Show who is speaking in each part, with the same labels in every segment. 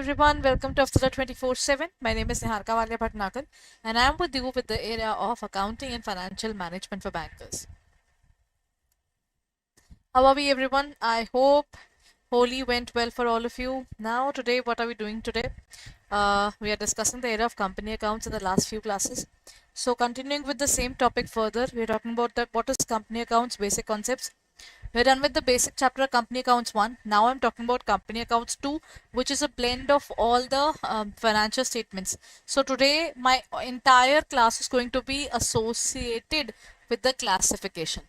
Speaker 1: everyone, welcome to After 24/7. My name is Niharika Valia Bhatnagar and I am with you with the area of accounting and financial management for bankers. How are we everyone? I hope Holi went well for all of you. Now today, what are we doing today? We are discussing the area of company accounts in the last few classes. So continuing with the same topic further, we are talking about what is company accounts, basic concepts. We're done with the basic chapter company accounts 1. Now I'm talking about company accounts 2, which is a blend of all the financial statements. So today my entire class is going to be associated with the classification.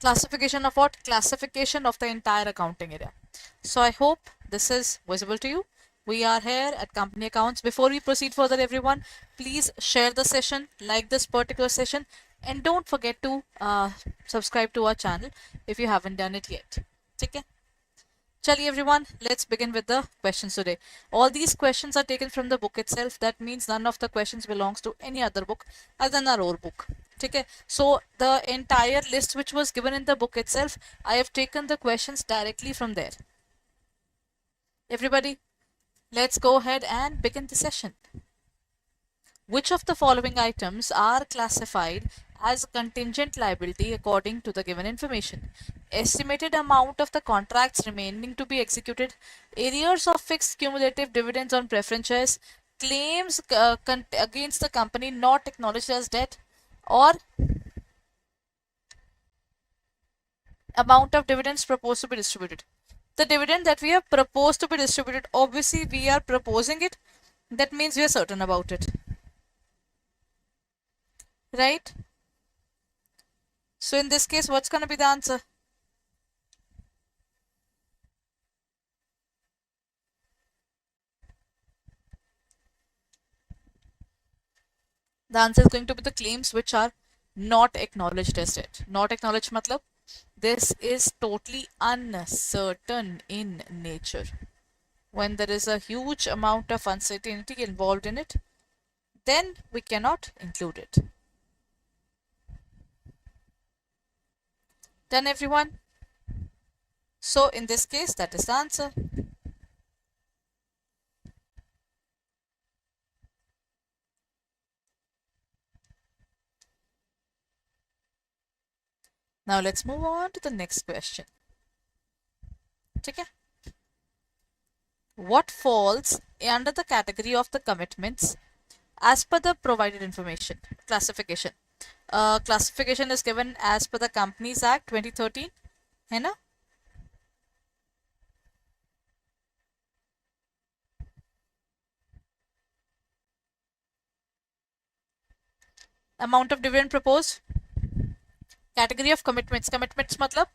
Speaker 1: Classification of what? Classification of the entire accounting area. So I hope this is visible to you. We are here at company accounts. Before we proceed further, everyone, please share the session, like this particular session, and don't forget to subscribe to our channel if you haven't done it yet. Okay? Chaliye everyone, let's begin with the questions today. All these questions are taken from the book itself. That means none of the questions belongs to any other book other than our own book. Okay? So the entire list which was given in the book itself, I have taken the questions directly from there. Everybody, let's go ahead and begin the session. Which of the following items are classified as contingent liability according to the given information? Estimated amount of the contracts remaining to be executed, arrears of fixed cumulative dividends on preference shares, claims against the company not acknowledged as debt, or amount of dividends proposed to be distributed. The dividend that we have proposed to be distributed, obviously we are proposing it. That means we are certain about it. Right? So in this case, what's going to be the answer? The answer is going to be the claims which are not acknowledged as debt. Not acknowledged matlab, this is totally uncertain in nature. When there is a huge amount of uncertainty involved in it, then we cannot include it. Done everyone? So in this case, that is the answer. Now let's move on to the next question. Okay. What falls under the category of the commitments as per the provided information? Classification. Classification is given as per the Companies Act 2013. है ना? Amount of dividend proposed. Category of commitments. Commitments matlab,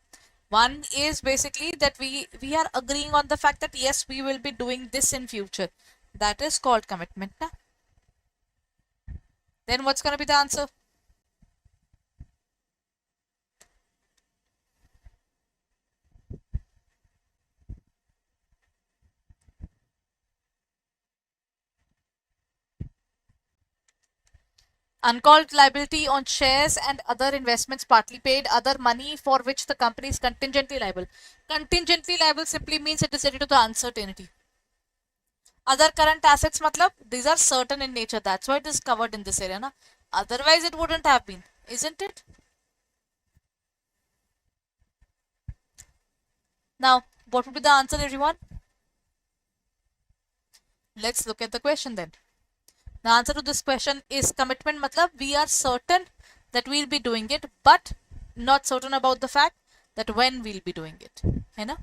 Speaker 1: one is basically that we are agreeing on the fact that yes, we will be doing this in future. That is called commitment. Na? Then what's going to be the answer? Uncalled liability on shares and other investments partly paid, other money for which the company is contingently liable. Contingently liable simply means it is related to the uncertainty. Other current assets matlab, these are certain in nature. That's why it is covered in this area. Na? Otherwise it wouldn't have been, isn't it? Now, what would be the answer, everyone? Let's look at the question then. The answer to this question is commitment matlab we are certain that we'll be doing it, but not certain about the fact that when we'll be doing it. है ना?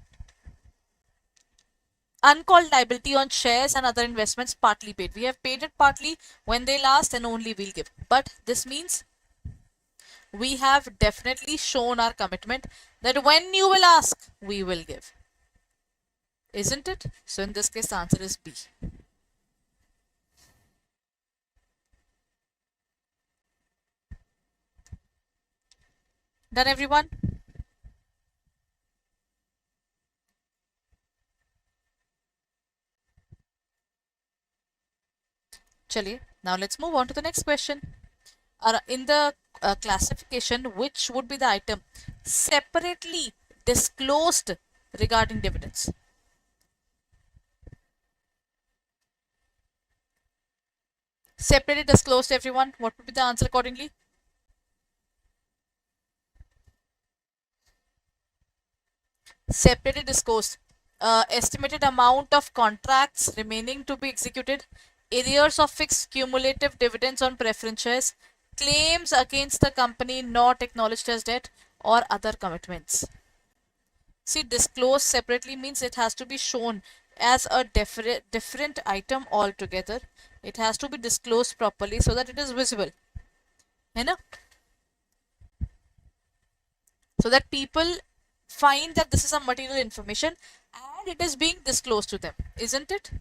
Speaker 1: Uncalled liability on shares and other investments partly paid. We have paid it partly. When they last, then only we'll give. But this means we have definitely shown our commitment that when you will ask, we will give. Isn't it? So in this case, the answer is B. Done everyone? Chaliye, now let's move on to the next question. In the classification, which would be the item separately disclosed regarding dividends? Separately disclosed, everyone. What would be the answer accordingly? Separately disclosed. Estimated amount of contracts remaining to be executed, arrears of fixed cumulative dividends on preference shares, claims against the company not acknowledged as debt, or other commitments. See, disclosed separately means it has to be shown as a different item altogether. It has to be disclosed properly so that it is visible. है ना? So that people find that this is a material information and it is being disclosed to them, isn't it?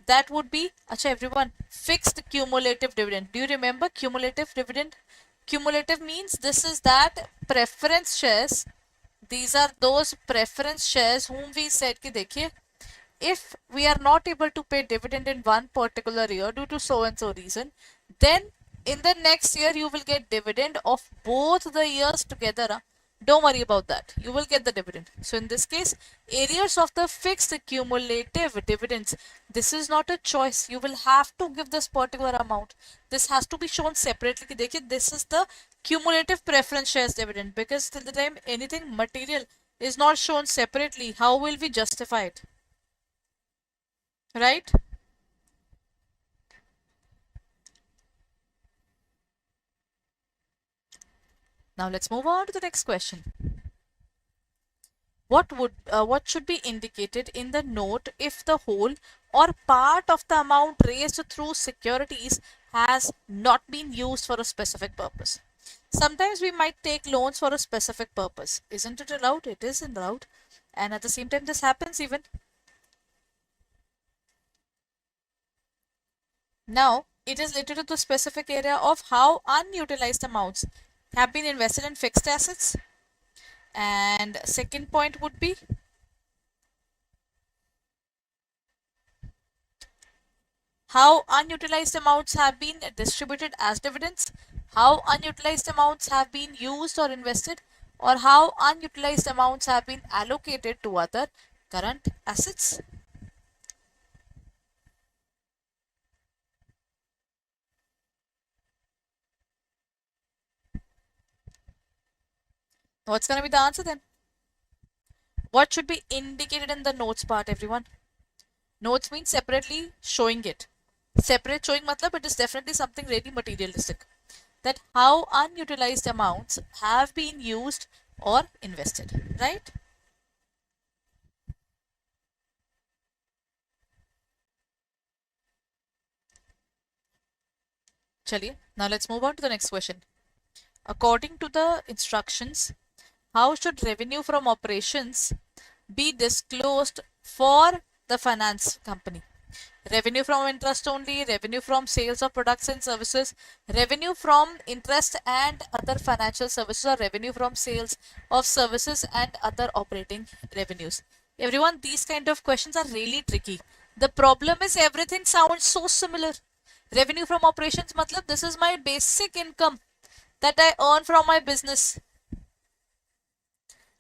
Speaker 1: That would be, acha everyone, fixed cumulative dividend. Do you remember cumulative dividend? Cumulative means this is that preference shares. These are those preference shares whom we said ki dekhiye, if we are not able to pay dividend in one particular year due to so and so reason, then in the next year you will get dividend of both the years together. Don't worry about that. You will get the dividend. So in this case, arrears of the fixed cumulative dividends, this is not a choice. You will have to give this particular amount. This has to be shown separately. This is the cumulative preference shares dividend, because till the time anything material is not shown separately, how will we justify it? Right? Now let's move on to the next question. What should be indicated in the note if the whole or part of the amount raised through securities has not been used for a specific purpose? Sometimes we might take loans for a specific purpose. Isn't it allowed? It is allowed. And at the same time, this happens even. Now, it is related to the specific area of how unutilized amounts have been invested in fixed assets. And second point would be how unutilized amounts have been distributed as dividends, how unutilized amounts have been used or invested, or how unutilized amounts have been allocated to other current assets. What's going to be the answer then? What should be indicated in the notes part, everyone? Notes means separately showing it. Separate showing matlab it is definitely something really materialistic. That how unutilized amounts have been used or invested, right? Chaliye, now let's move on to the next question. According to the instructions, how should revenue from operations be disclosed for the finance company? Revenue from interest only, revenue from sales of products and services, revenue from interest and other financial services, or revenue from sales of services and other operating revenues. Everyone, these kind of questions are really tricky. The problem is everything sounds so similar. Revenue from operations matlab this is my basic income that I earn from my business.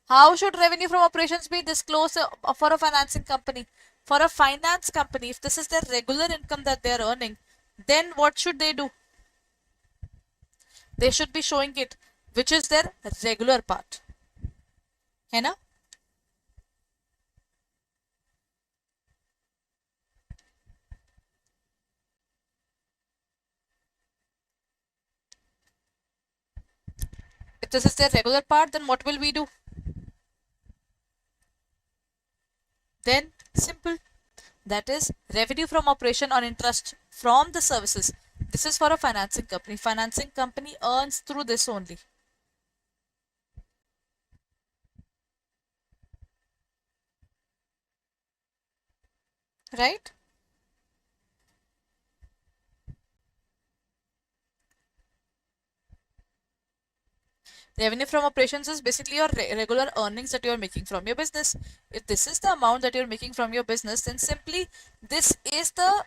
Speaker 1: How should revenue from operations be disclosed for a financing company? For a finance company, if this is their regular income that they are earning, then what should they do? They should be showing it, which is their regular part. है ना? If this is their regular part, then what will we do? Then simple. That is revenue from operation on interest from the services. This is for a financing company. Financing company earns through this only. Right? Revenue from operations is basically your regular earnings that you are making from your business. If this is the amount that you're making from your business, then simply this is the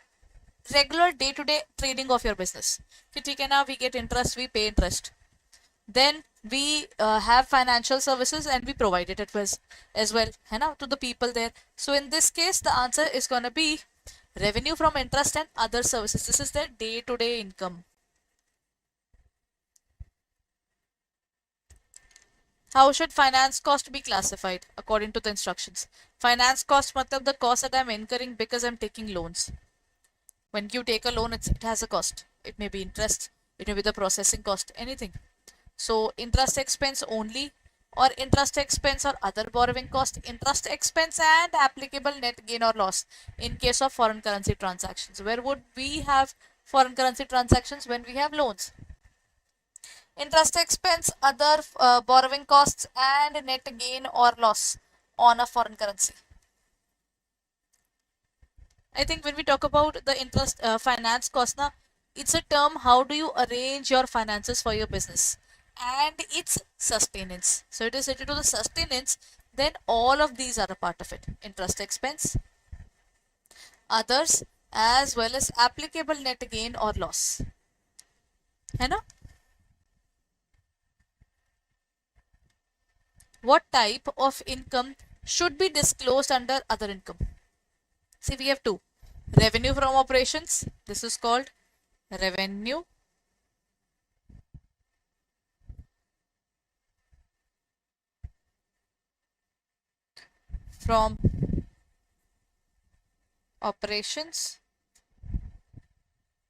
Speaker 1: regular day-to-day trading of your business. Okay, now we get interest, we pay interest. Then we have financial services and we provide it as well, to the people there. So in this case, the answer is going to be Revenue from interest and other services. This is their day-to-day income. How should finance cost be classified according to the instructions? Finance cost matlab the cost that I'm incurring because I'm taking loans. When you take a loan, it has a cost. It may be interest, it may be the processing cost, anything. So interest expense only, or interest expense or other borrowing cost, interest expense and applicable net gain or loss in case of foreign currency transactions. Where would we have foreign currency transactions? When we have loans. Interest expense, other borrowing costs and net gain or loss on a foreign currency. I think when we talk about the interest finance cost, now it's a term how do you arrange your finances for your business and its sustenance. So it is related to the sustenance, then all of these are a part of it. Interest expense, others, as well as applicable net gain or loss. है ना? What type of income should be disclosed under other income? See, we have two. Revenue from operations. This is called revenue from operations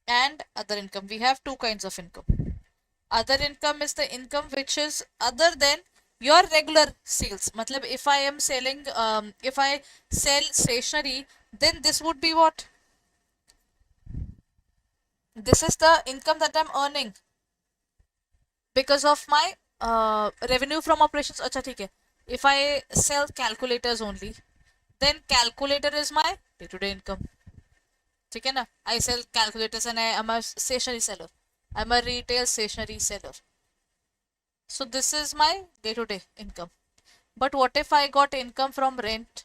Speaker 1: and other income. We have two kinds of income. Other income is the income which is other than your regular sales. Matlab, if I am selling, if I sell stationery, then this would be what? This is the income that I'm earning because of my revenue from operations. Acha, theek hai. If I sell calculators only, then calculator is my day-to-day income. ठीक है ना? I sell calculators and I am a stationery seller. I'm a retail stationery seller. So this is my day-to-day income. But what if I got income from rent?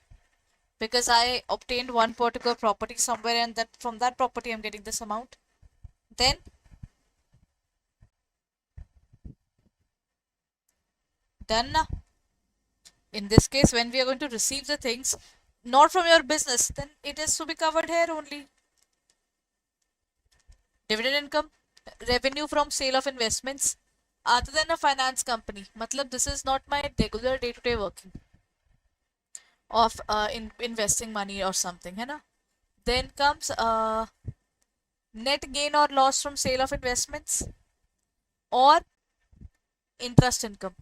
Speaker 1: Because I obtained one particular property somewhere and that from that property I'm getting this amount. Then done na? In this case, when we are going to receive the things not from your business, then it is to be covered here only. Dividend income, revenue from sale of investments other than a finance company. Matlab, this is not my regular day-to-day working of investing money or something, है ना? Then comes net gain or loss from sale of investments or interest income.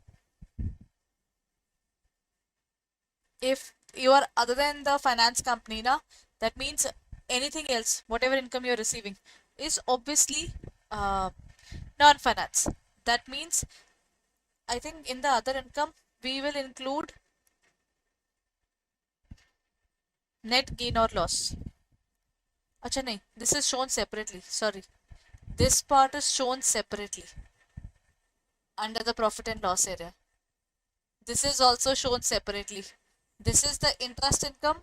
Speaker 1: If you are other than the finance company, na, that means anything else, whatever income you're receiving, is obviously non-finance. That means, I think in the other income, we will include net gain or loss. Acha nahi, this is shown separately. Sorry. This part is shown separately under the profit and loss area. This is also shown separately. This is the interest income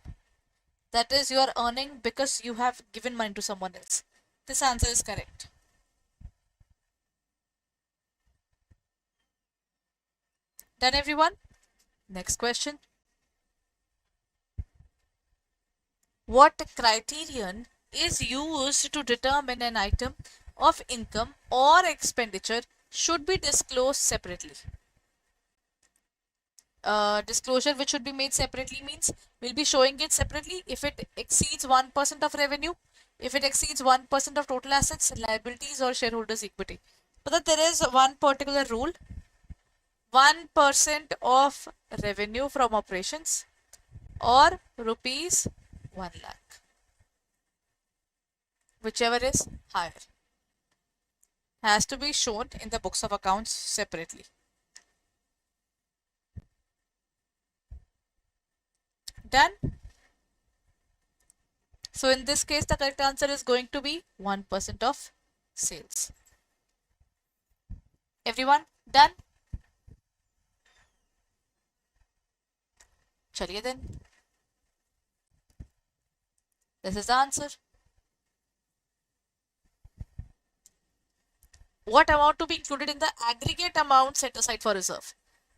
Speaker 1: that is you are earning because you have given money to someone else. This answer is correct. Done, everyone? Next question. What criterion is used to determine an item of income or expenditure should be disclosed separately? Disclosure which should be made separately means we'll be showing it separately if it exceeds 1% of revenue, if it exceeds 1% of total assets, liabilities or shareholders equity. But there is one particular rule, 1% of revenue from operations or rupees 1 lakh, whichever is higher, has to be shown in the books of accounts separately. Done? So in this case, the correct answer is going to be 1% of sales. Everyone done? Chaliye then. This is the answer. What amount to be included in the aggregate amount set aside for reserve?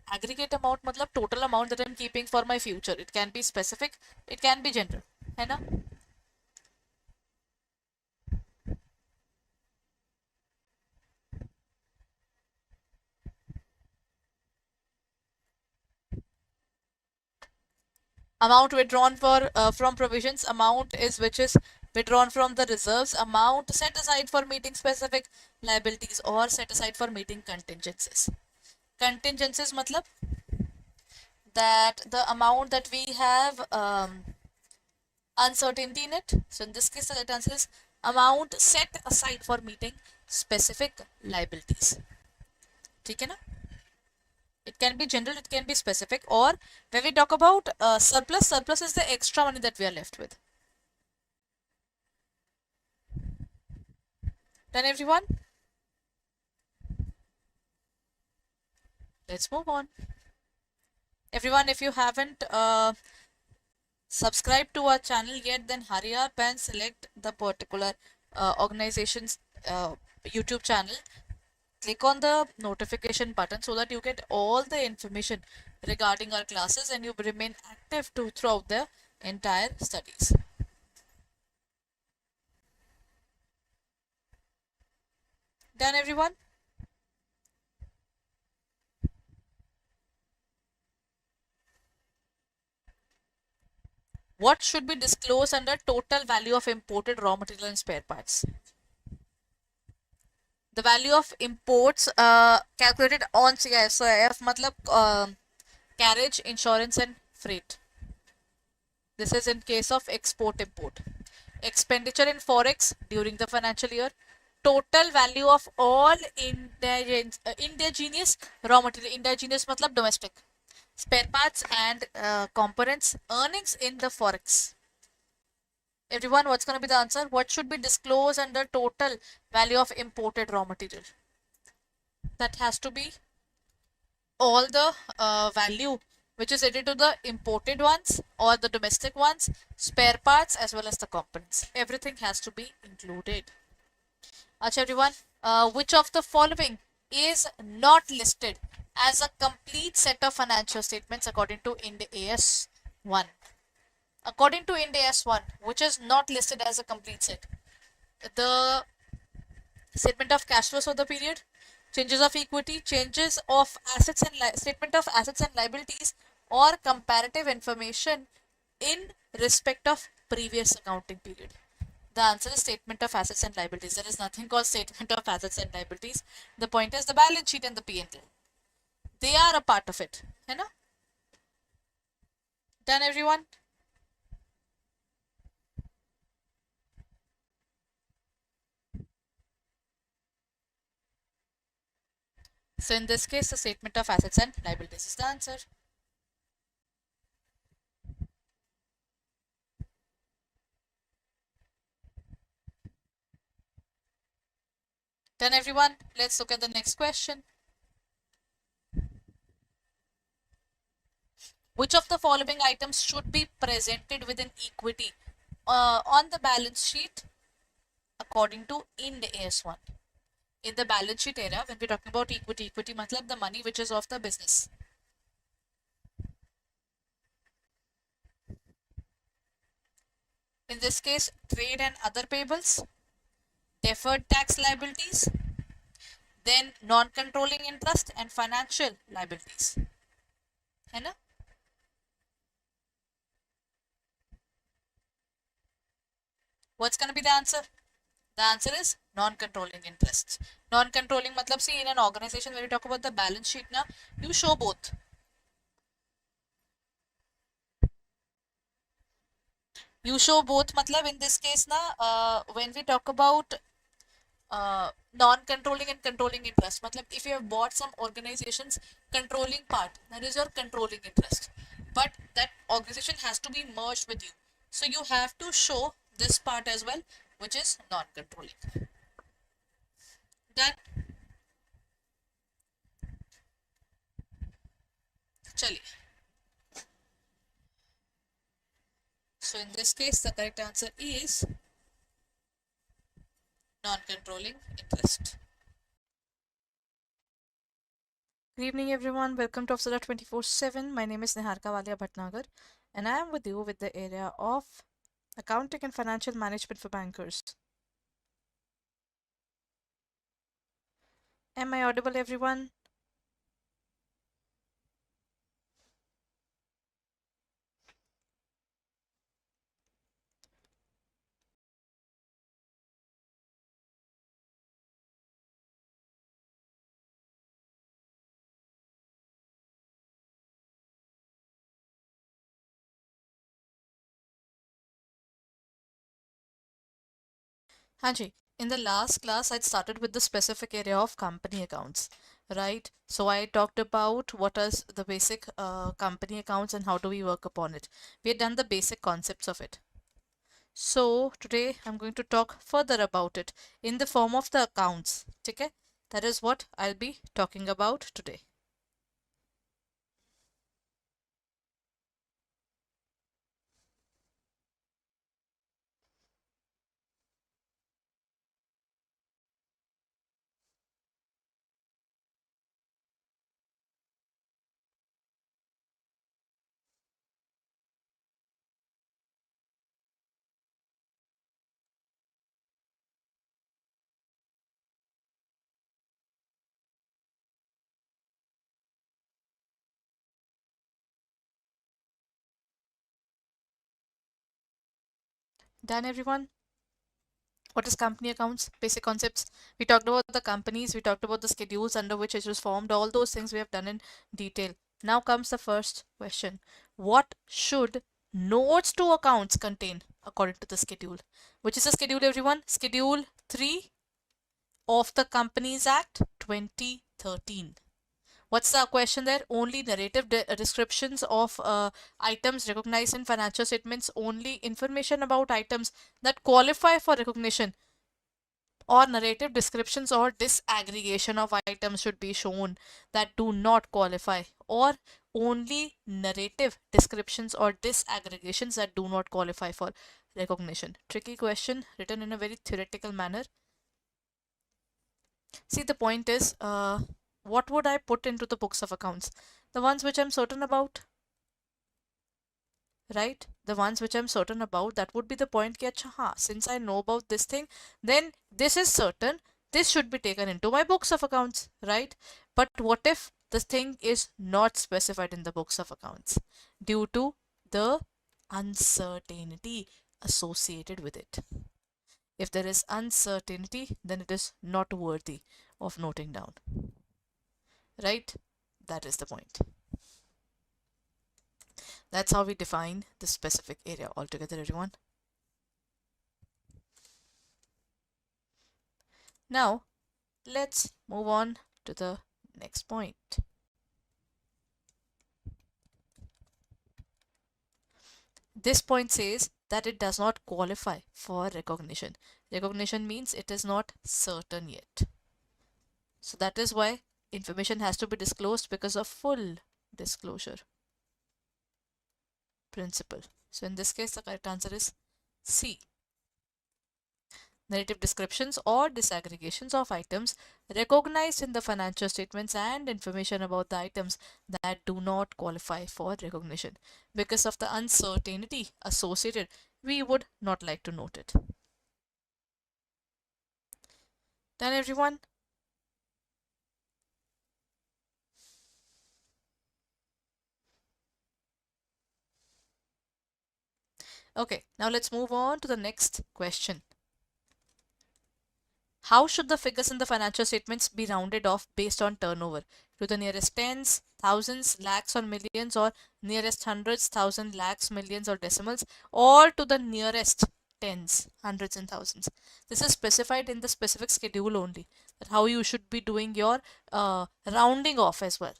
Speaker 1: Aggregate amount matlab total amount that I'm keeping for my future. It can be specific, it can be general, है ना? Amount withdrawn for from provisions, amount is which is withdrawn from the reserves, amount set aside for meeting specific liabilities or set aside for meeting contingencies. Contingencies matlab that the amount that we have uncertainty in it. So in this case, the right answer is amount set aside for meeting specific liabilities. ठीक है ना? It can be general, it can be specific, or when we talk about surplus, surplus is the extra money that we are left with. Done, everyone? Let's move on. Everyone, if you haven't subscribed to our channel yet, then hurry up and select the particular organization's YouTube channel. Click on the notification button so that you get all the information regarding our classes and you remain active throughout the entire studies. Done, everyone? What should be disclosed under total value of imported raw material and spare parts? The value of imports calculated on CIF. So CIF matlab carriage, insurance and freight. This is in case of export import. Expenditure in forex during the financial year. Total value of all indigenous raw material. Indigenous matlab domestic. Spare parts and components. Earnings in the forex. Everyone, what's going to be the answer? What should be disclosed under total value of imported raw material? That has to be all the value which is related to the imported ones or the domestic ones, spare parts as well as the components. Everything has to be included. Acha everyone, which of the following is not listed as a complete set of financial statements according to Ind AS 1? According to Ind AS 1, which is not listed as a complete set? The statement of cash flows for the period, changes of equity, changes of assets and statement of assets and liabilities, or comparative information in respect of previous accounting period. The answer is statement of assets and liabilities. There is nothing called statement of assets and liabilities. The point is the balance sheet and the P&L. They are a part of it. है ना? Done, everyone? So in this case, the statement of assets and liabilities is the answer. Done, everyone? Let's look at the next question. Which of the following items should be presented within equity on the balance sheet according to Ind AS 1? In the balance sheet area, when we're talking about equity, equity matlab the money which is of the business. In this case, trade and other payables, deferred tax liabilities, then non-controlling interest and financial liabilities. है ना? What's going to be the answer? The answer is non-controlling interests. Non-controlling matlab, see, in an organization when we talk about the balance sheet na, you show both. You show both matlab in this case na, when we talk about non-controlling and controlling interest. Matlab, if you have bought some organization's controlling part, that is your controlling interest. But that organization has to be merged with you. So you have to show this part as well, which is non-controlling. Done. Chaliye. So in this case, the correct answer is non-controlling interest. Good evening, everyone. Welcome to Afsara 24/7. My name is Niharika Walia Bhatnagar, and I am with you with the area of accounting and financial management for bankers. Am I audible, everyone? Hanji, in the last class, I started with the specific area of company accounts, right? So I talked about what is the basic company accounts and how do we work upon it. We had done the basic concepts of it. So today I'm going to talk further about it in the form of the accounts. Okay? That is what I'll be talking about today. Done, everyone? What is company accounts? Basic concepts. We talked about the companies, we talked about the schedules under which it was formed, all those things we have done in detail. Now comes the first question. What should notes to accounts contain according to the schedule? Which is the schedule, everyone? Schedule 3 of the Companies Act 2013. What's the question there? Only narrative descriptions of items recognized in financial statements, only information about items that qualify for recognition, or narrative descriptions or disaggregation of items should be shown that do not qualify, or only narrative descriptions or disaggregations that do not qualify for recognition. Tricky question written in a very theoretical manner. See, the point is, what would I put into the books of accounts? The ones which I'm certain about, right? The ones which I'm certain about, that would be the point ki, acha, ha, since I know about this thing, then this is certain, this should be taken into my books of accounts, right? But what if this thing is not specified in the books of accounts due to the uncertainty associated with it? If there is uncertainty, then it is not worthy of noting down, right? That is the point. That's how we define the specific area altogether, everyone. Now, let's move on to the next point. This point says that it does not qualify for recognition. Recognition means it is not certain yet. So that is why information has to be disclosed because of full disclosure principle. So in this case, the correct answer is C. Narrative descriptions or disaggregations of items recognized in the financial statements and information about the items that do not qualify for recognition. Because of the uncertainty associated, we would not like to note it. Done, everyone? Okay, now let's move on to the next question. How should the figures in the financial statements be rounded off based on turnover? To the nearest tens, thousands, lakhs, or millions, or nearest hundreds, thousands, lakhs, millions, or decimals, or to the nearest tens, hundreds, and thousands. This is specified in the specific schedule only, that how you should be doing your rounding off as well.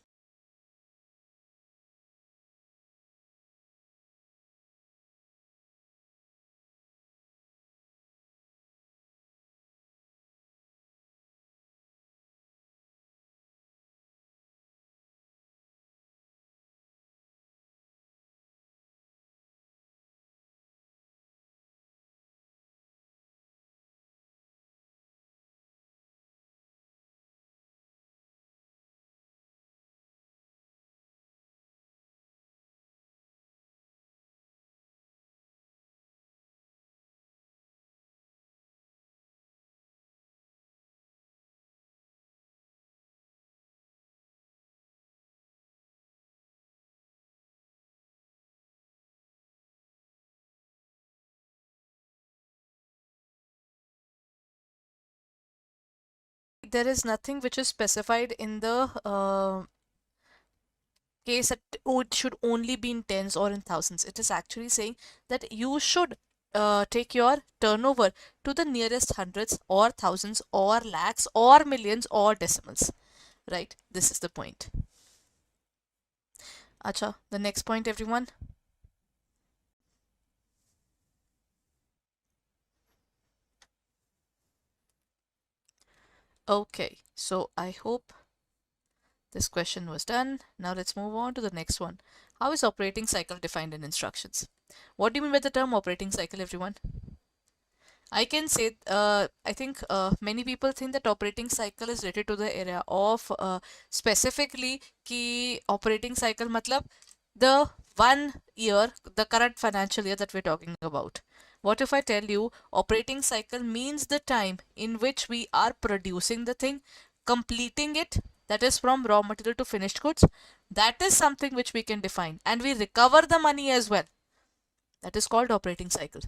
Speaker 1: There is nothing which is specified in the case that oh, it should only be in tens or in thousands. It is actually saying that you should take your turnover to the nearest hundreds or thousands or lakhs or millions or decimals, right? This is the point. Acha, the next point, everyone. Okay, so I hope this question was done. Now let's move on to the next one. How is operating cycle defined in instructions? What do you mean by the term operating cycle, everyone? I can say, I think many people think that operating cycle is related to the area of specifically ki operating cycle matlab the 1 year, the current financial year that we're talking about. What if I tell you operating cycle means the time in which we are producing the thing, completing it, that is from raw material to finished goods. That is something which we can define, and we recover the money as well. That is called operating cycle.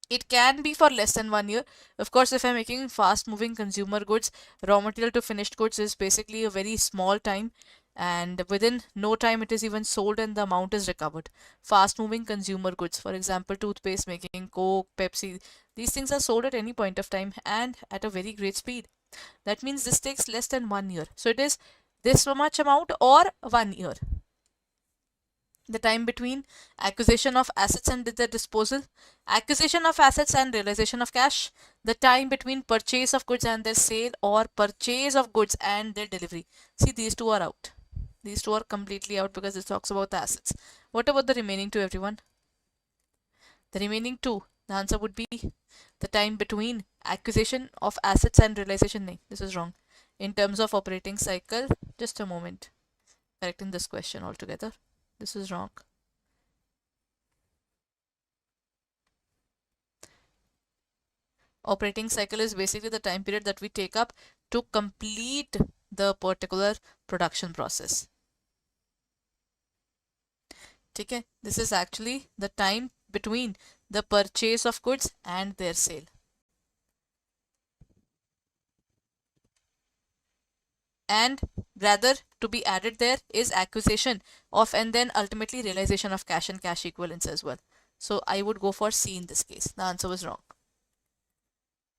Speaker 1: It can be for less than 1 year. Of course, if I'm making fast moving consumer goods, raw material to finished goods is basically a very small time, and within no time it is even sold and the amount is recovered. Fast moving consumer goods, for example, toothpaste making, Coke, Pepsi, these things are sold at any point of time and at a very great speed. That means this takes less than 1 year. So it is this much amount or 1 year. The time between acquisition of assets and their disposal, acquisition of assets and realization of cash, the time between purchase of goods and their sale, or purchase of goods and their delivery. See, these two are out. These two are completely out because it talks about the assets. What about the remaining two, everyone? The remaining two, the answer would be the time between acquisition of assets and realization. No, this is wrong. In terms of operating cycle, just a moment. Correcting this question altogether. This is wrong. Operating cycle is basically the time period that we take up to complete the particular production process. Okay, this is actually the time between the purchase of goods and their sale. And rather to be added there is acquisition of and then ultimately realization of cash and cash equivalents as well. So I would go for C in this case. The answer was wrong.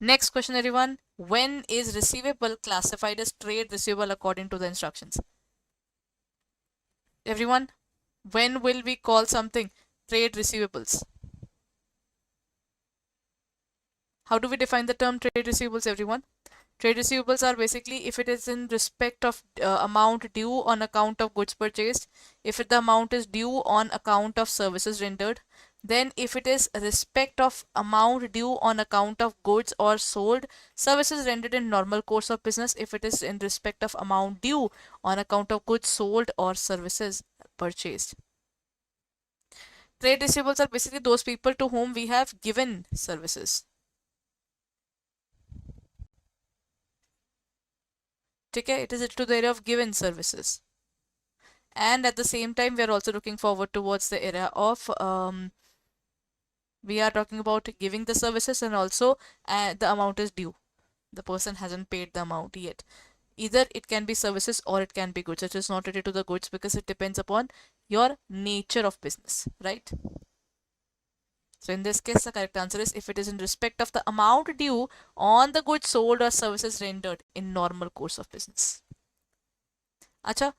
Speaker 1: Next question, everyone. When is receivable classified as trade receivable according to the instructions? Everyone, when will we call something trade receivables? How do we define the term trade receivables, everyone? Trade receivables are basically if it is in respect of amount due on account of goods purchased, if the amount is due on account of services rendered, then if it is respect of amount due on account of goods or sold, services rendered in normal course of business, if it is in respect of amount due on account of goods sold or services purchased. Trade receivables are basically those people to whom we have given services. Okay, it is to the area of given services. And at the same time, we are also looking forward towards the area of we are talking about giving the services, and also the amount is due. The person hasn't paid the amount yet. Either it can be services or it can be goods. It is not related to the goods because it depends upon your nature of business, right? So in this case, the correct answer is if it is in respect of the amount due on the goods sold or services rendered in normal course of business. Acha,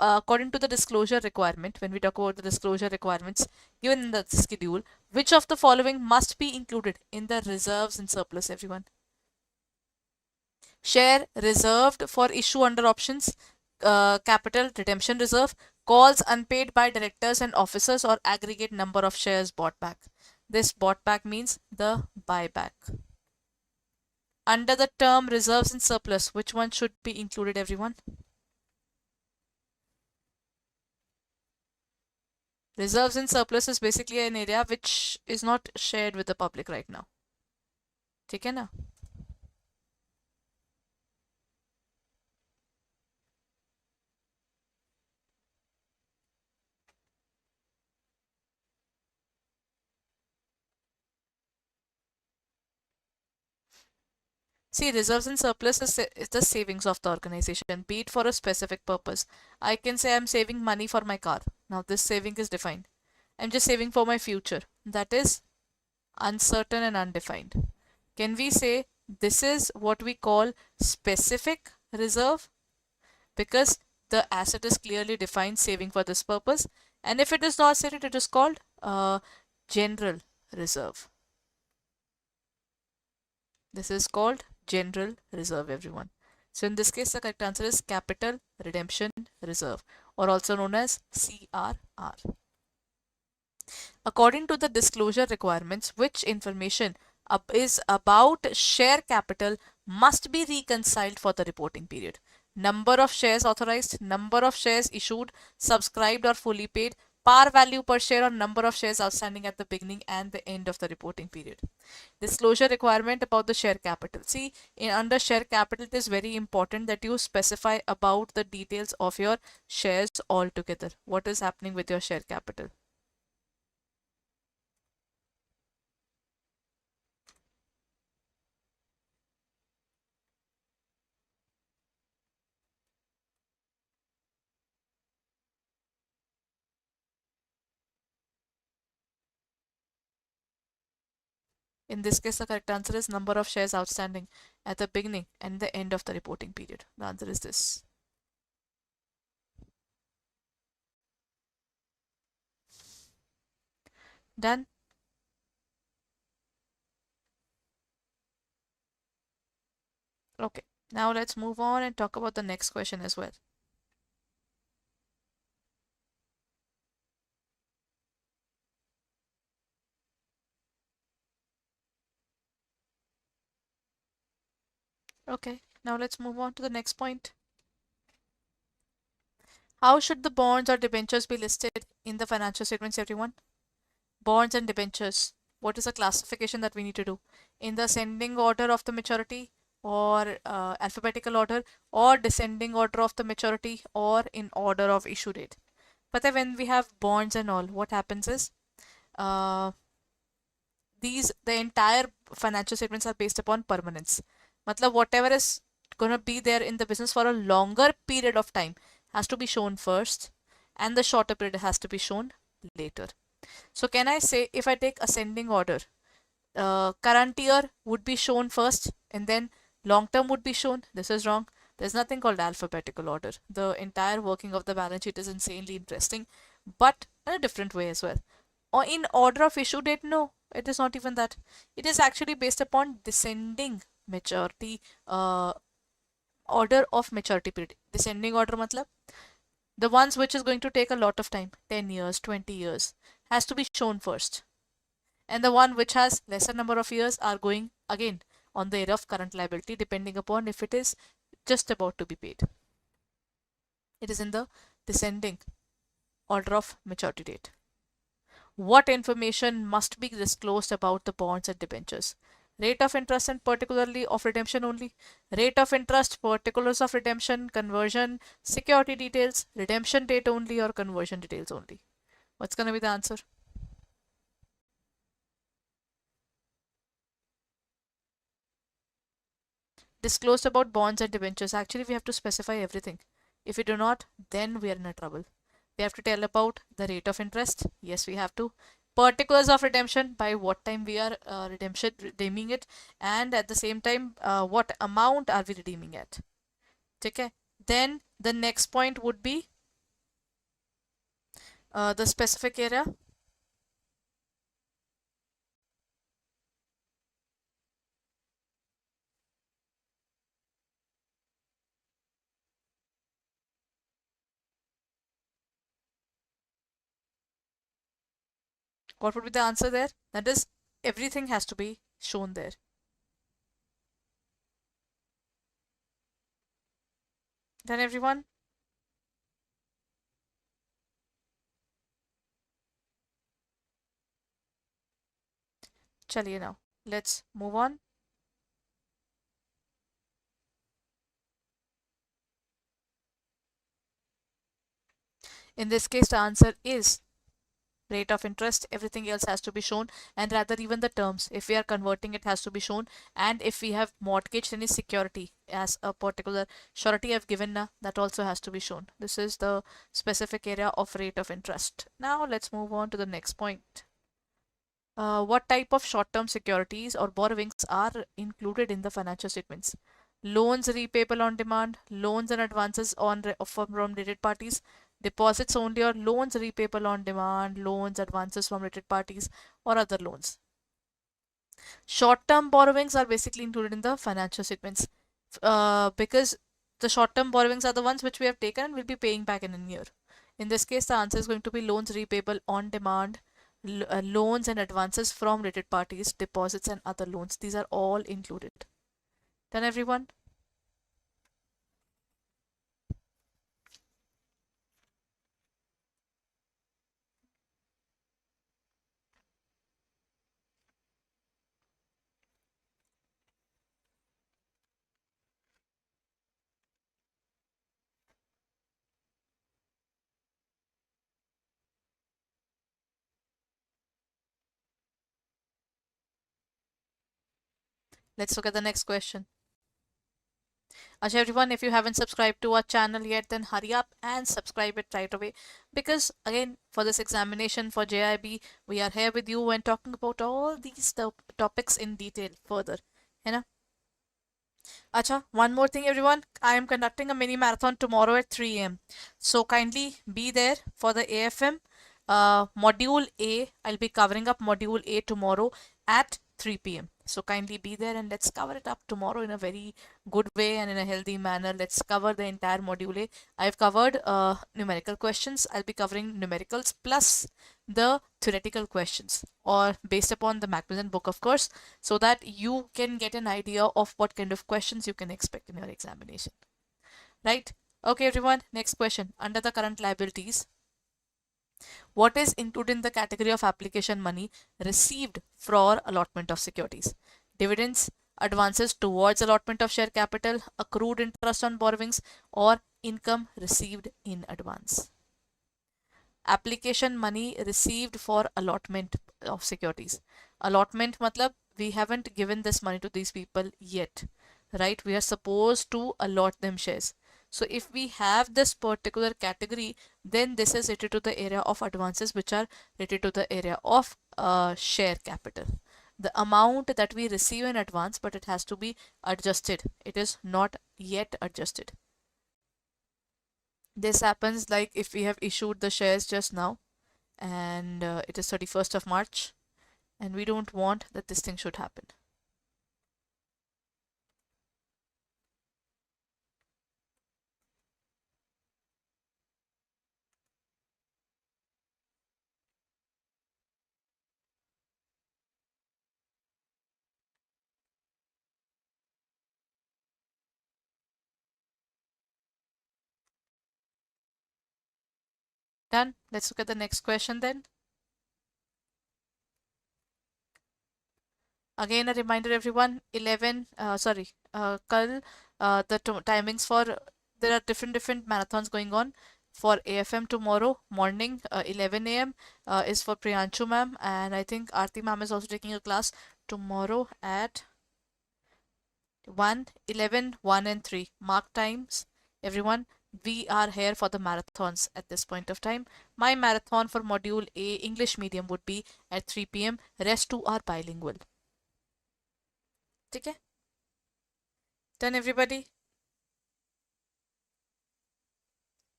Speaker 1: according to the disclosure requirement, when we talk about the disclosure requirements given in the schedule, which of the following must be included in the reserves and surplus, everyone? Share reserved for issue under options, capital redemption reserve, calls unpaid by directors and officers, or aggregate number of shares bought back. This bought back means the buyback. Under the term reserves and surplus, which one should be included, everyone? Reserves and surplus is basically an area which is not shared with the public right now. ठीक है ना? See, reserves and surplus is the savings of the organization, be it for a specific purpose. I can say I'm saving money for my car. Now, this saving is defined. I'm just saving for my future. That is uncertain and undefined. Can we say this is what we call specific reserve? Because the asset is clearly defined, saving for this purpose. And if it is not stated, it is called general reserve. This is called general reserve, everyone. So in this case, the correct answer is capital redemption reserve, or also known as CRR. According to the disclosure requirements, which information is about share capital must be reconciled for the reporting period? Number of shares authorized, number of shares issued, subscribed or fully paid, par value per share, or number of shares outstanding at the beginning and the end of the reporting period. Disclosure requirement about the share capital. See, under share capital, it is very important that you specify about the details of your shares altogether. What is happening with your share capital? In this case, the correct answer is number of shares outstanding at the beginning and the end of the reporting period. The answer is this. Done? Okay. Now let's move on and talk about the next question as well. Okay. Now let's move on to the next point. How should the bonds or debentures be listed in the financial statements, everyone? Bonds and debentures. What is the classification that we need to do? In the ascending order of the maturity, or alphabetical order, or descending order of the maturity, or in order of issue date? But then when we have bonds and all, what happens is uh, the entire financial statements are based upon permanence. Matlab whatever is going to be there in the business for a longer period of time has to be shown first, and the shorter period has to be shown later. So can I say, if I take ascending order, current year would be shown first and then long term would be shown? This is wrong. There's nothing called alphabetical order. The entire working of the balance sheet is insanely interesting, but in a different way as well. Or in order of issue date, no, it is not even that. It is actually based upon descending maturity, order of maturity period. Descending order matlab the ones which is going to take a lot of time, 10 years, 20 years, has to be shown first, and the one which has lesser number of years are going again on the era of current liability, depending upon if it is just about to be paid. It is in the descending order of maturity date. What information must be disclosed about the bonds and debentures? Rate of interest and particularly of redemption only. Rate of interest, particulars of redemption, conversion, security details, redemption date only, or conversion details only. What's going to be the answer? Disclosed about bonds and debentures. Actually, we have to specify everything. If we do not, then we are in a trouble. We have to tell about the rate of interest. Yes, we have to. Particulars of redemption, by what time we are redeeming it, and at the same time, what amount are we redeeming at? Okay. Then the next point would be the specific area. What would be the answer there? That is, everything has to be shown there. Then everyone, chaliye now. Let's move on. In this case, the answer is rate of interest. Everything else has to be shown, and rather even the terms, if we are converting, it has to be shown. And if we have mortgaged any security as a particular surety I've given, that also has to be shown. This is the specific area of rate of interest. Now let's move on to the next point. What type of short-term securities or borrowings are included in the financial statements? Loans repayable on demand, loans and advances from related parties, deposits only, or loans repayable on demand, loans, advances from related parties, or other loans. Short-term borrowings are basically included in the financial statements because the short-term borrowings are the ones which we have taken and will be paying back in a year. In this case, the answer is going to be loans repayable on demand, loans and advances from related parties, deposits and other loans. These are all included. Done, everyone? Let's look at the next question. Everyone, if you haven't subscribed to our channel yet, then hurry up and subscribe it right away. Because again, for this examination for JIB, we are here with you and talking about all these topics in detail further. You know? Acha, one more thing, everyone. I am conducting a mini marathon tomorrow at 3 a.m. So kindly be there for the AFM. Module A, I'll be covering up Module A tomorrow at 3 p.m. So kindly be there and let's cover it up tomorrow in a very good way and in a healthy manner. Let's cover the entire Module A. I've covered numerical questions. I'll be covering numericals plus the theoretical questions or based upon the Macmillan book, of course, so that you can get an idea of what kind of questions you can expect in your examination. Right? Okay, everyone. Next question. Under the current liabilities, what is included in the category of application money received for allotment of securities? Dividends, advances towards allotment of share capital, accrued interest on borrowings, or income received in advance. Application money received for allotment of securities. Allotment matlab we haven't given this money to these people yet, right? We are supposed to allot them shares. So if we have this particular category, then this is related to the area of advances which are related to the area of share capital. The amount that we receive in advance, but it has to be adjusted. It is not yet adjusted. This happens like if we have issued the shares just now and it is 31st of March and we don't want that this thing should happen. Done. Let's look at the next question then. Again, a reminder, everyone, kal, the timings for, there are different marathons going on. For AFM tomorrow morning, 11 a.m. Is for Priyanshu ma'am, and I think Aarti ma'am is also taking a class tomorrow at 1, 11, 1 and 3. Mark times, everyone. We are here for the marathons at this point of time. My marathon for Module A English medium would be at 3 p.m. Rest two are bilingual. Okay? Done, everybody?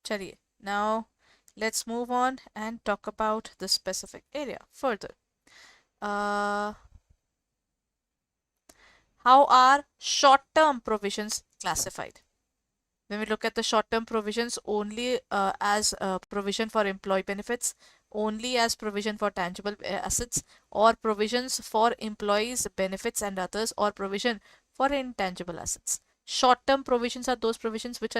Speaker 1: Chaliye. Now, let's move on and talk about the specific area further. How are short-term provisions classified? When we look at the short-term provisions only as provision for employee benefits, only as provision for tangible assets, or provisions for employees' benefits and others, or provision for intangible assets. Short-term provisions are those provisions which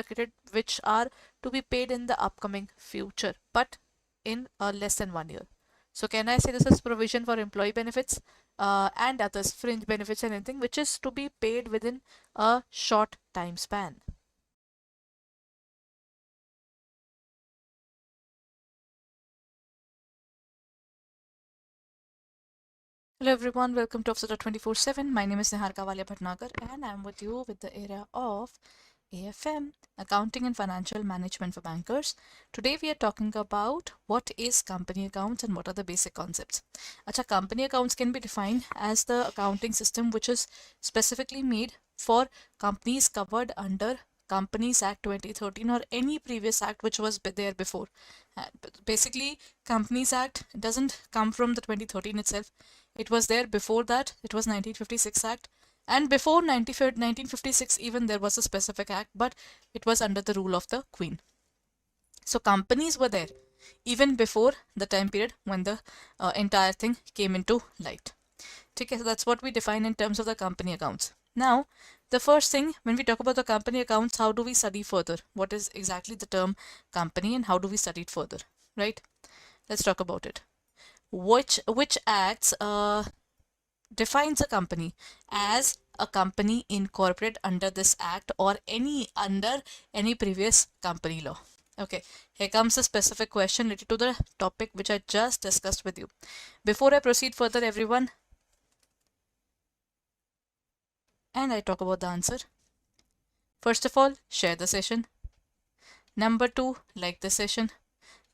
Speaker 1: are to be paid in the upcoming future, but in less than 1 year. So can I say this is provision for employee benefits and others, fringe benefits and anything which is to be paid within a short time span? Hello everyone, welcome to Officer 24/7. My name is Niharika Walia Bhatnagar and I'm with you with the area of AFM, Accounting and Financial Management for Bankers. Today we are talking about what is company accounts and what are the basic concepts. Acha, company accounts can be defined as the accounting system which is specifically made for companies covered under Companies Act 2013 or any previous act which was there before. Basically, Companies Act doesn't come from the 2013 itself. It was there before that. It was 1956 Act. And before 1956, even there was a specific act, but it was under the rule of the Queen. So companies were there even before the time period when the entire thing came into light. Okay, so that's what we define in terms of the company accounts. Now, the first thing when we talk about the company accounts, how do we study further? What is exactly the term company and how do we study it further? Right? Let's talk about it. Which acts defines a company as a company incorporated under this act or under any previous company law. Okay, here comes a specific question related to the topic which I just discussed with you. Before I proceed further, everyone, and I talk about the answer. First of all, share the session. Number 2, like the session.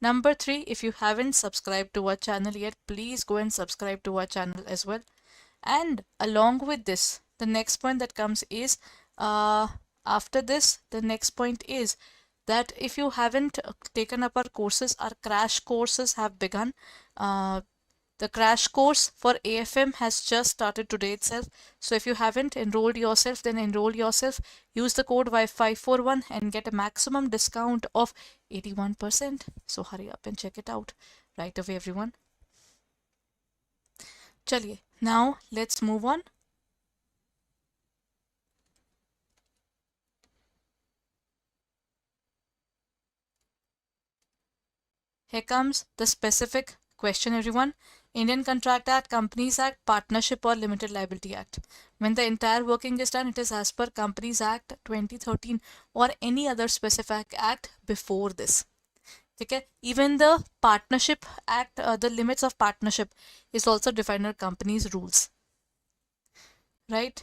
Speaker 1: Number 3, if you haven't subscribed to our channel yet, please go and subscribe to our channel as well. And along with this, the next point that comes is after this, the next point is that if you haven't taken up our courses, our crash courses have begun. The crash course for AFM has just started today itself. So if you haven't enrolled yourself, then enroll yourself. Use the code Y541 and get a maximum discount of 81%. So hurry up and check it out right away, everyone. Chaliye, now let's move on. Here comes the specific question, everyone. Indian Contract Act, Companies Act, Partnership or Limited Liability Act. When the entire working is done, it is as per Companies Act 2013 or any other specific act before this. Okay? Even the Partnership Act, the limits of partnership is also defined in companies' rules. Right?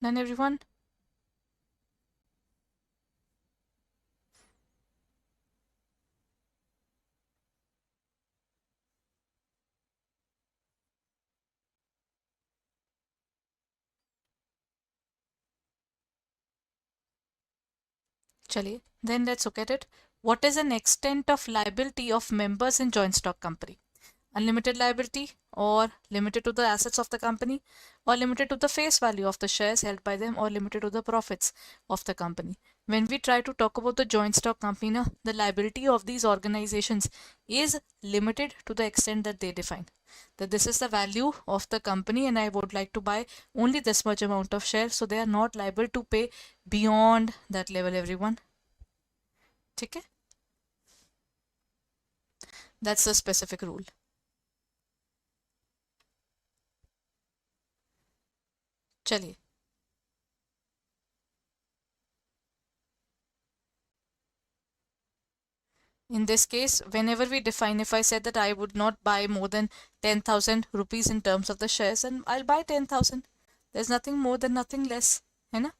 Speaker 1: Done, everyone? Chaliye, then let's look at it. What is an extent of liability of members in joint stock company? Unlimited liability or limited to the assets of the company or limited to the face value of the shares held by them or limited to the profits of the company. When we try to talk about the joint stock company, now, the liability of these organizations is limited to the extent that they define. That this is the value of the company and I would like to buy only this much amount of shares, so they are not liable to pay beyond that level, everyone. Okay? That's the specific rule. चलिए, in this case, whenever we define, if I said that I would not buy more than 10,000 rupees in terms of the shares, and I'll buy 10,000. There's nothing more than nothing less, है ना?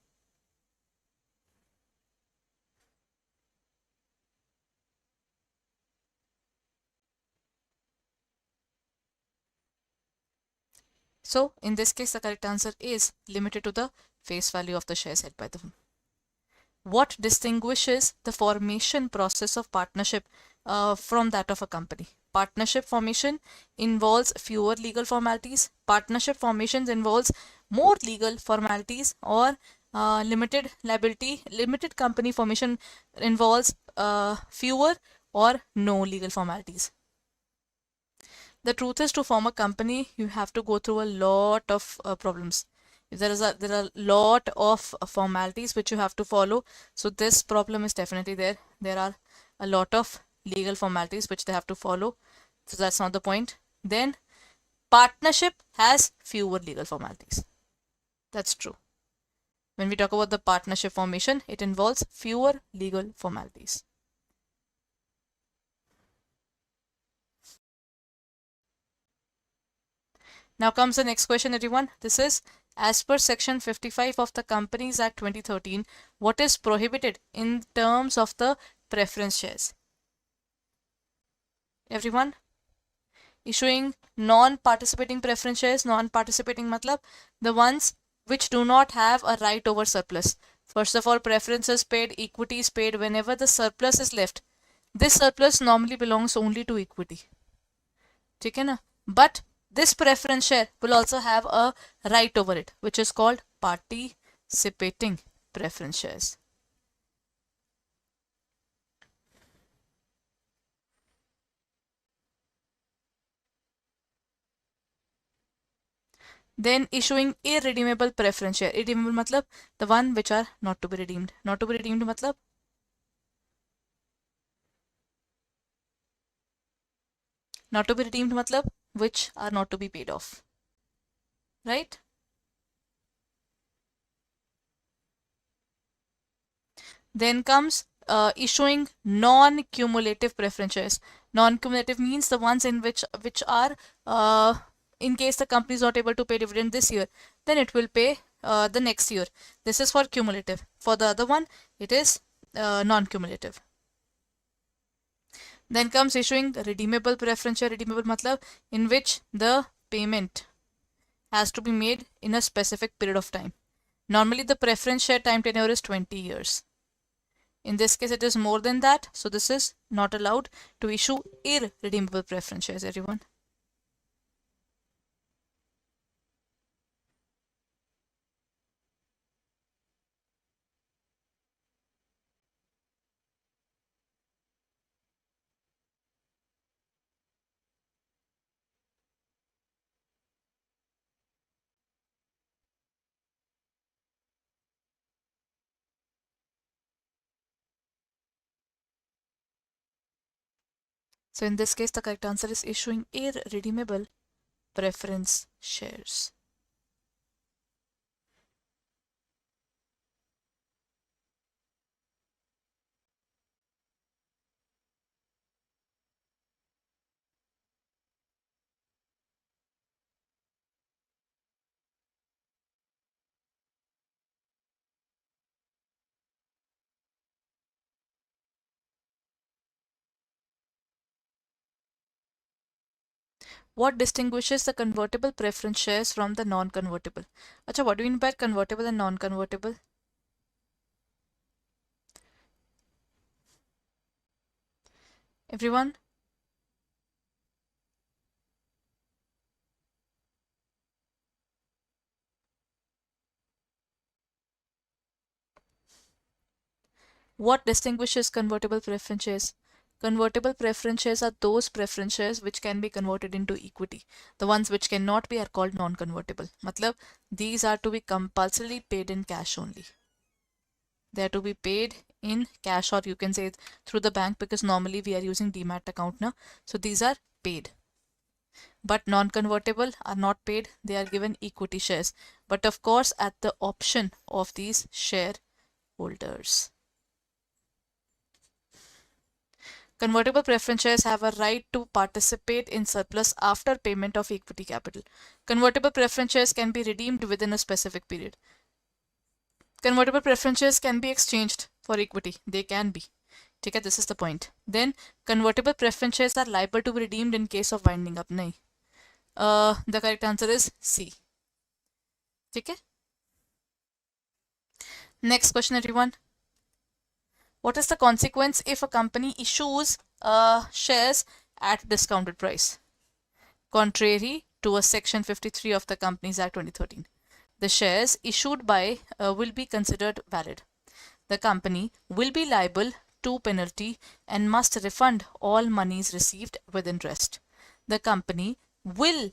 Speaker 1: So in this case, the correct answer is limited to the face value of the shares held by them. What distinguishes the formation process of partnership from that of a company? Partnership formation involves fewer legal formalities. Partnership formations involves more legal formalities, or limited liability, limited company formation involves fewer or no legal formalities. The truth is, to form a company, you have to go through a lot of problems. There are a lot of formalities which you have to follow. So this problem is definitely there. There are a lot of legal formalities which they have to follow. So that's not the point. Then partnership has fewer legal formalities. That's true. When we talk about the partnership formation, it involves fewer legal formalities. Now comes the next question, everyone. This is, as per Section 55 of the Companies Act 2013, what is prohibited in terms of the preference shares? Everyone? Issuing non-participating preference shares. Non-participating matlab the ones which do not have a right over surplus. First of all, preferences paid, equity is paid whenever the surplus is left. This surplus normally belongs only to equity. ठीक है ना? But this preference share will also have a right over it, which is called participating preference shares. Then issuing irredeemable preference share. Irredeemable matlab the one which are not to be redeemed. Not to be redeemed matlab not to be redeemed matlab which are not to be paid off. Right? Then comes issuing non-cumulative preference shares. Non-cumulative means the ones in which are in case the company is not able to pay dividend this year, then it will pay the next year. This is for cumulative. For the other one, it is non-cumulative. Then comes issuing redeemable preference share. Redeemable matlab in which the payment has to be made in a specific period of time. Normally the preference share time tenure is 20 years. In this case, it is more than that. So this is not allowed to issue irredeemable preference shares, everyone. So in this case, the correct answer is issuing irredeemable preference shares. What distinguishes the convertible preference shares from the non-convertible? Acha, what do you mean by convertible and non-convertible? Everyone? What distinguishes convertible preference shares? Convertible preference shares are those preference shares which can be converted into equity. The ones which cannot be are called non-convertible. Matlab, these are to be compulsorily paid in cash only. They are to be paid in cash, or you can say through the bank, because normally we are using demat account now. So these are paid. But non-convertible are not paid. They are given equity shares. But of course, at the option of these shareholders. Convertible preference shares have a right to participate in surplus after payment of equity capital. Convertible preference shares can be redeemed within a specific period. Convertible preference shares can be exchanged for equity. They can be. Okay, this is the point. Then convertible preference shares are liable to be redeemed in case of winding up. Nahi. The correct answer is C. Okay. Next question, everyone. What is the consequence if a company issues shares at discounted price? Contrary to a Section 53 of the Companies Act 2013, the shares issued by will be considered valid. The company will be liable to penalty and must refund all monies received with interest. The company will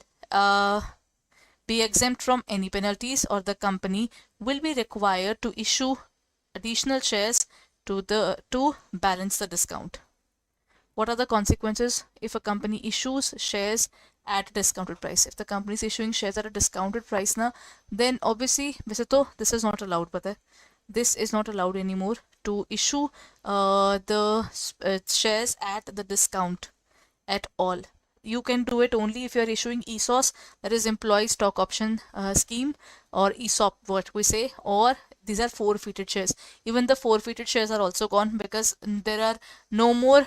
Speaker 1: be exempt from any penalties, or the company will be required to issue additional shares to balance the discount. What are the consequences if a company issues shares at a discounted price. If the company is issuing shares at a discounted price now, then obviously वैसे तो this is not allowed, पता है, this is not allowed anymore to issue the shares at the discount at all. You can do it only if you are issuing ESOS, that is employee stock option scheme, or ESOP what we say, or these are forfeited shares. Even the forfeited shares are also gone because there are no more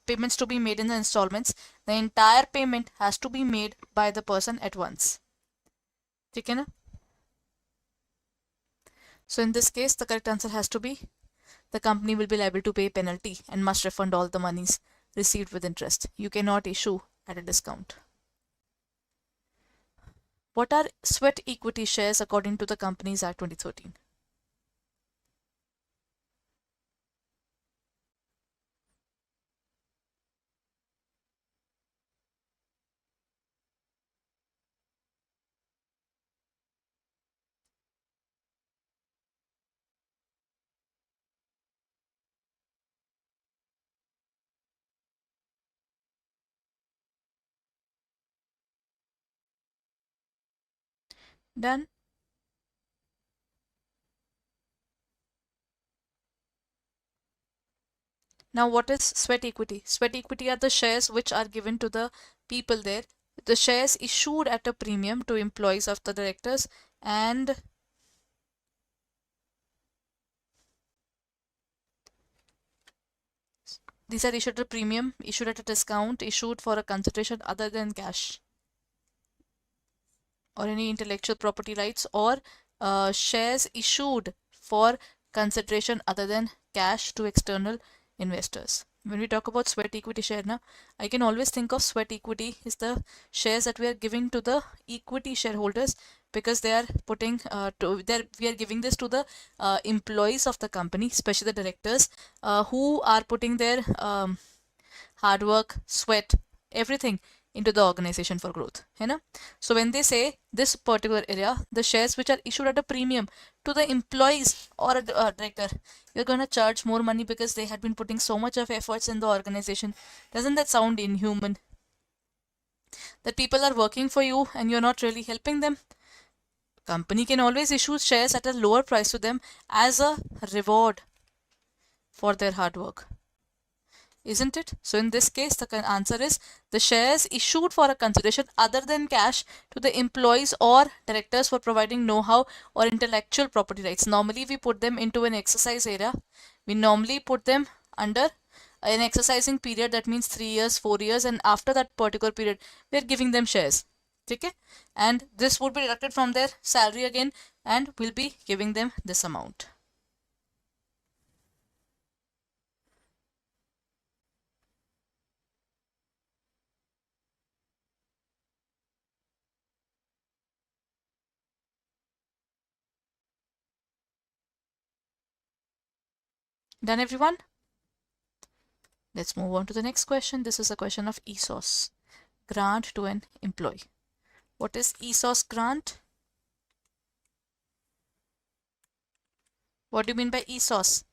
Speaker 1: payments to be made in the installments. The entire payment has to be made by the person at once. ठीक है ना? So in this case, the correct answer has to be the company will be liable to pay penalty and must refund all the monies received with interest. You cannot issue at a discount. What are sweat equity shares according to the Companies Act 2013? Done. Now, what is sweat equity? Sweat equity are the shares which are given to the people there. The shares issued at a premium to employees of the directors, and these are issued at a premium, issued at a discount, issued for a consideration other than cash or any intellectual property rights, or shares issued for consideration other than cash to external investors. When we talk about sweat equity share now, I can always think of sweat equity is the shares that we are giving to the equity shareholders, because they are putting we are giving this to the employees of the company, especially the directors, who are putting their hard work, sweat, everything into the organization for growth. है ना? So when they say this particular area, the shares which are issued at a premium to the employees or a director, you're going to charge more money because they had been putting so much of efforts in the organization. Doesn't that sound inhuman? That people are working for you and you're not really helping them. Company can always issue shares at a lower price to them as a reward for their hard work. Isn't it? So in this case, the answer is the shares issued for a consideration other than cash to the employees or directors for providing know-how or intellectual property rights. Normally, we put them into an exercise area. We normally put them under an exercising period, that means 3 years, 4 years, and after that particular period, we are giving them shares. Okay? And this would be deducted from their salary again, and we'll be giving them this amount. Done, everyone? Let's move on to the next question. This is a question of ESOS, grant to an employee. What is ESOS grant? What do you mean by ESOS?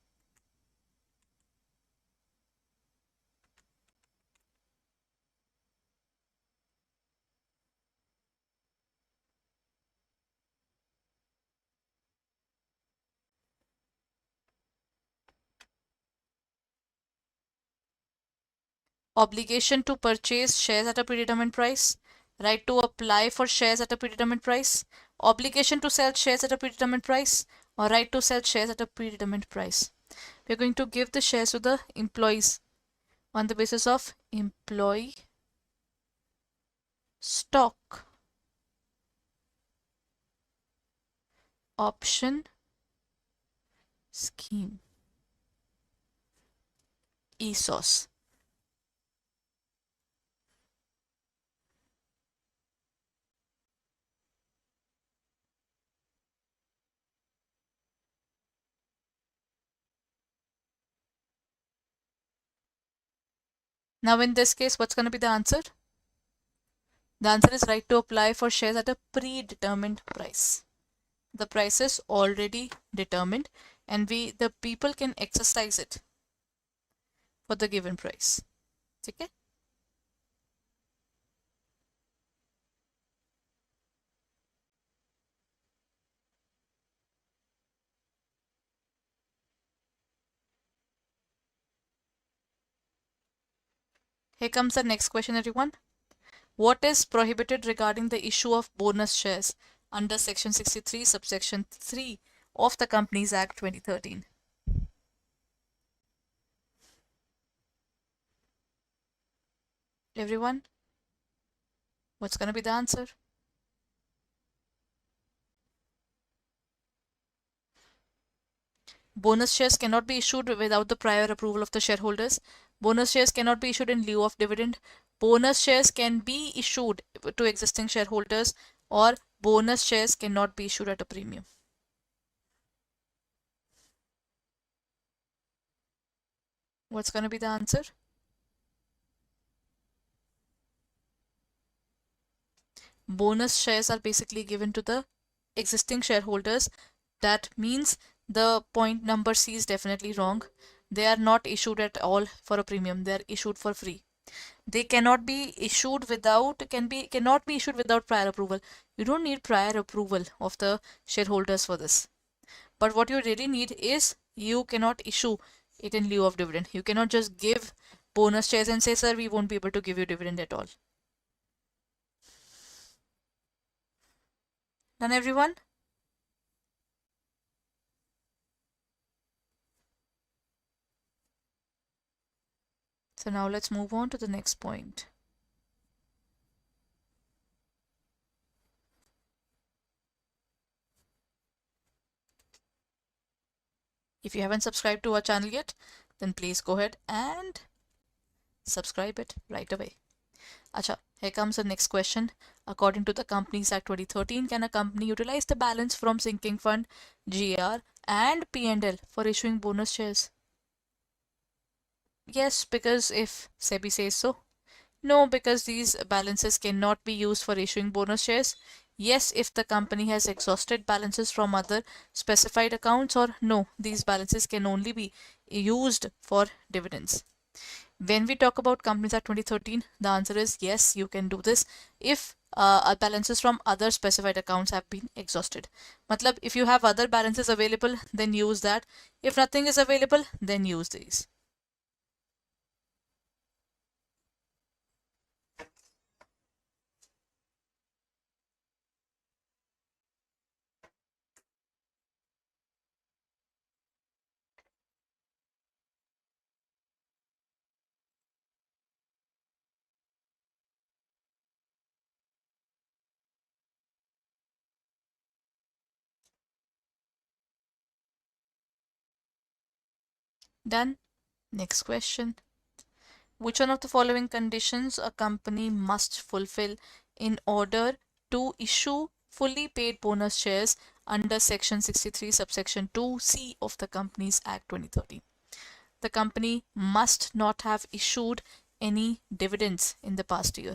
Speaker 1: Obligation to purchase shares at a predetermined price, right to apply for shares at a predetermined price, obligation to sell shares at a predetermined price, or right to sell shares at a predetermined price. We're going to give the shares to the employees on the basis of employee stock option scheme, ESOS. Now in this case, what's going to be the answer? The answer is right to apply for shares at a predetermined price. The price is already determined and the people can exercise it for the given price. Okay? Here comes the next question, everyone. What is prohibited regarding the issue of bonus shares under Section 63, subsection 3 of the Companies Act 2013? Everyone, what's going to be the answer? Bonus shares cannot be issued without the prior approval of the shareholders. Bonus shares cannot be issued in lieu of dividend. Bonus shares can be issued to existing shareholders, or bonus shares cannot be issued at a premium. What's going to be the answer? Bonus shares are basically given to the existing shareholders. That means the point number C is definitely wrong. They are not issued at all for a premium. They are issued for free. They cannot be issued without cannot be issued without prior approval. You don't need prior approval of the shareholders for this. But what you really need is, you cannot issue it in lieu of dividend. You cannot just give bonus shares and say, sir, we won't be able to give you dividend at all. Done, everyone? So now let's move on to the next point. If you haven't subscribed to our channel yet, then please go ahead and subscribe it right away. Acha, here comes the next question. According to the Companies Act 2013, can a company utilize the balance from sinking fund, GR and P&L for issuing bonus shares? Yes, because if SEBI says so. No, because these balances cannot be used for issuing bonus shares. Yes, if the company has exhausted balances from other specified accounts, or no, these balances can only be used for dividends. When we talk about Companies Act 2013, the answer is yes, you can do this if balances from other specified accounts have been exhausted. Matlab, if you have other balances available, then use that. If nothing is available, then use these. Done. Next question. Which one of the following conditions a company must fulfill in order to issue fully paid bonus shares under Section 63, subsection 2C of the Companies Act 2013? The company must not have issued any dividends in the past year.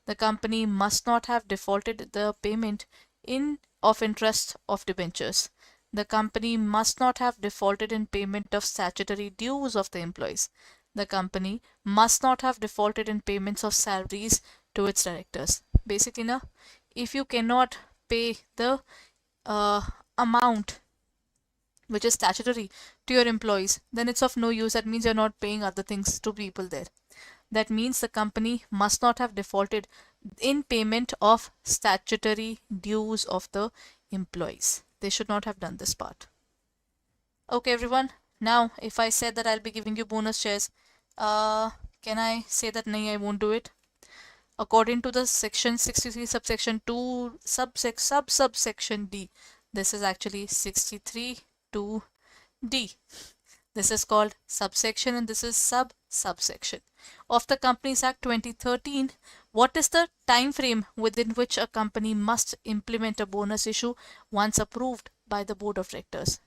Speaker 1: The company must not have defaulted the payment of interest of debentures. The company must not have defaulted in payment of statutory dues of the employees. The company must not have defaulted in payments of salaries to its directors. Basically, na, if you cannot pay the amount which is statutory to your employees, then it's of no use. That means you're not paying other things to people there. That means the company must not have defaulted in payment of statutory dues of the employees. They should not have done this part. Okay, everyone. Now, if I said that I'll be giving you bonus shares, can I say that no, I won't do it? According to the section 63 subsection 2 subsection D, this is actually 63 to D. This is called subsection and this is subsection of the Companies Act 2013. What is the time frame within which a company must implement a bonus issue once approved by the board of directors?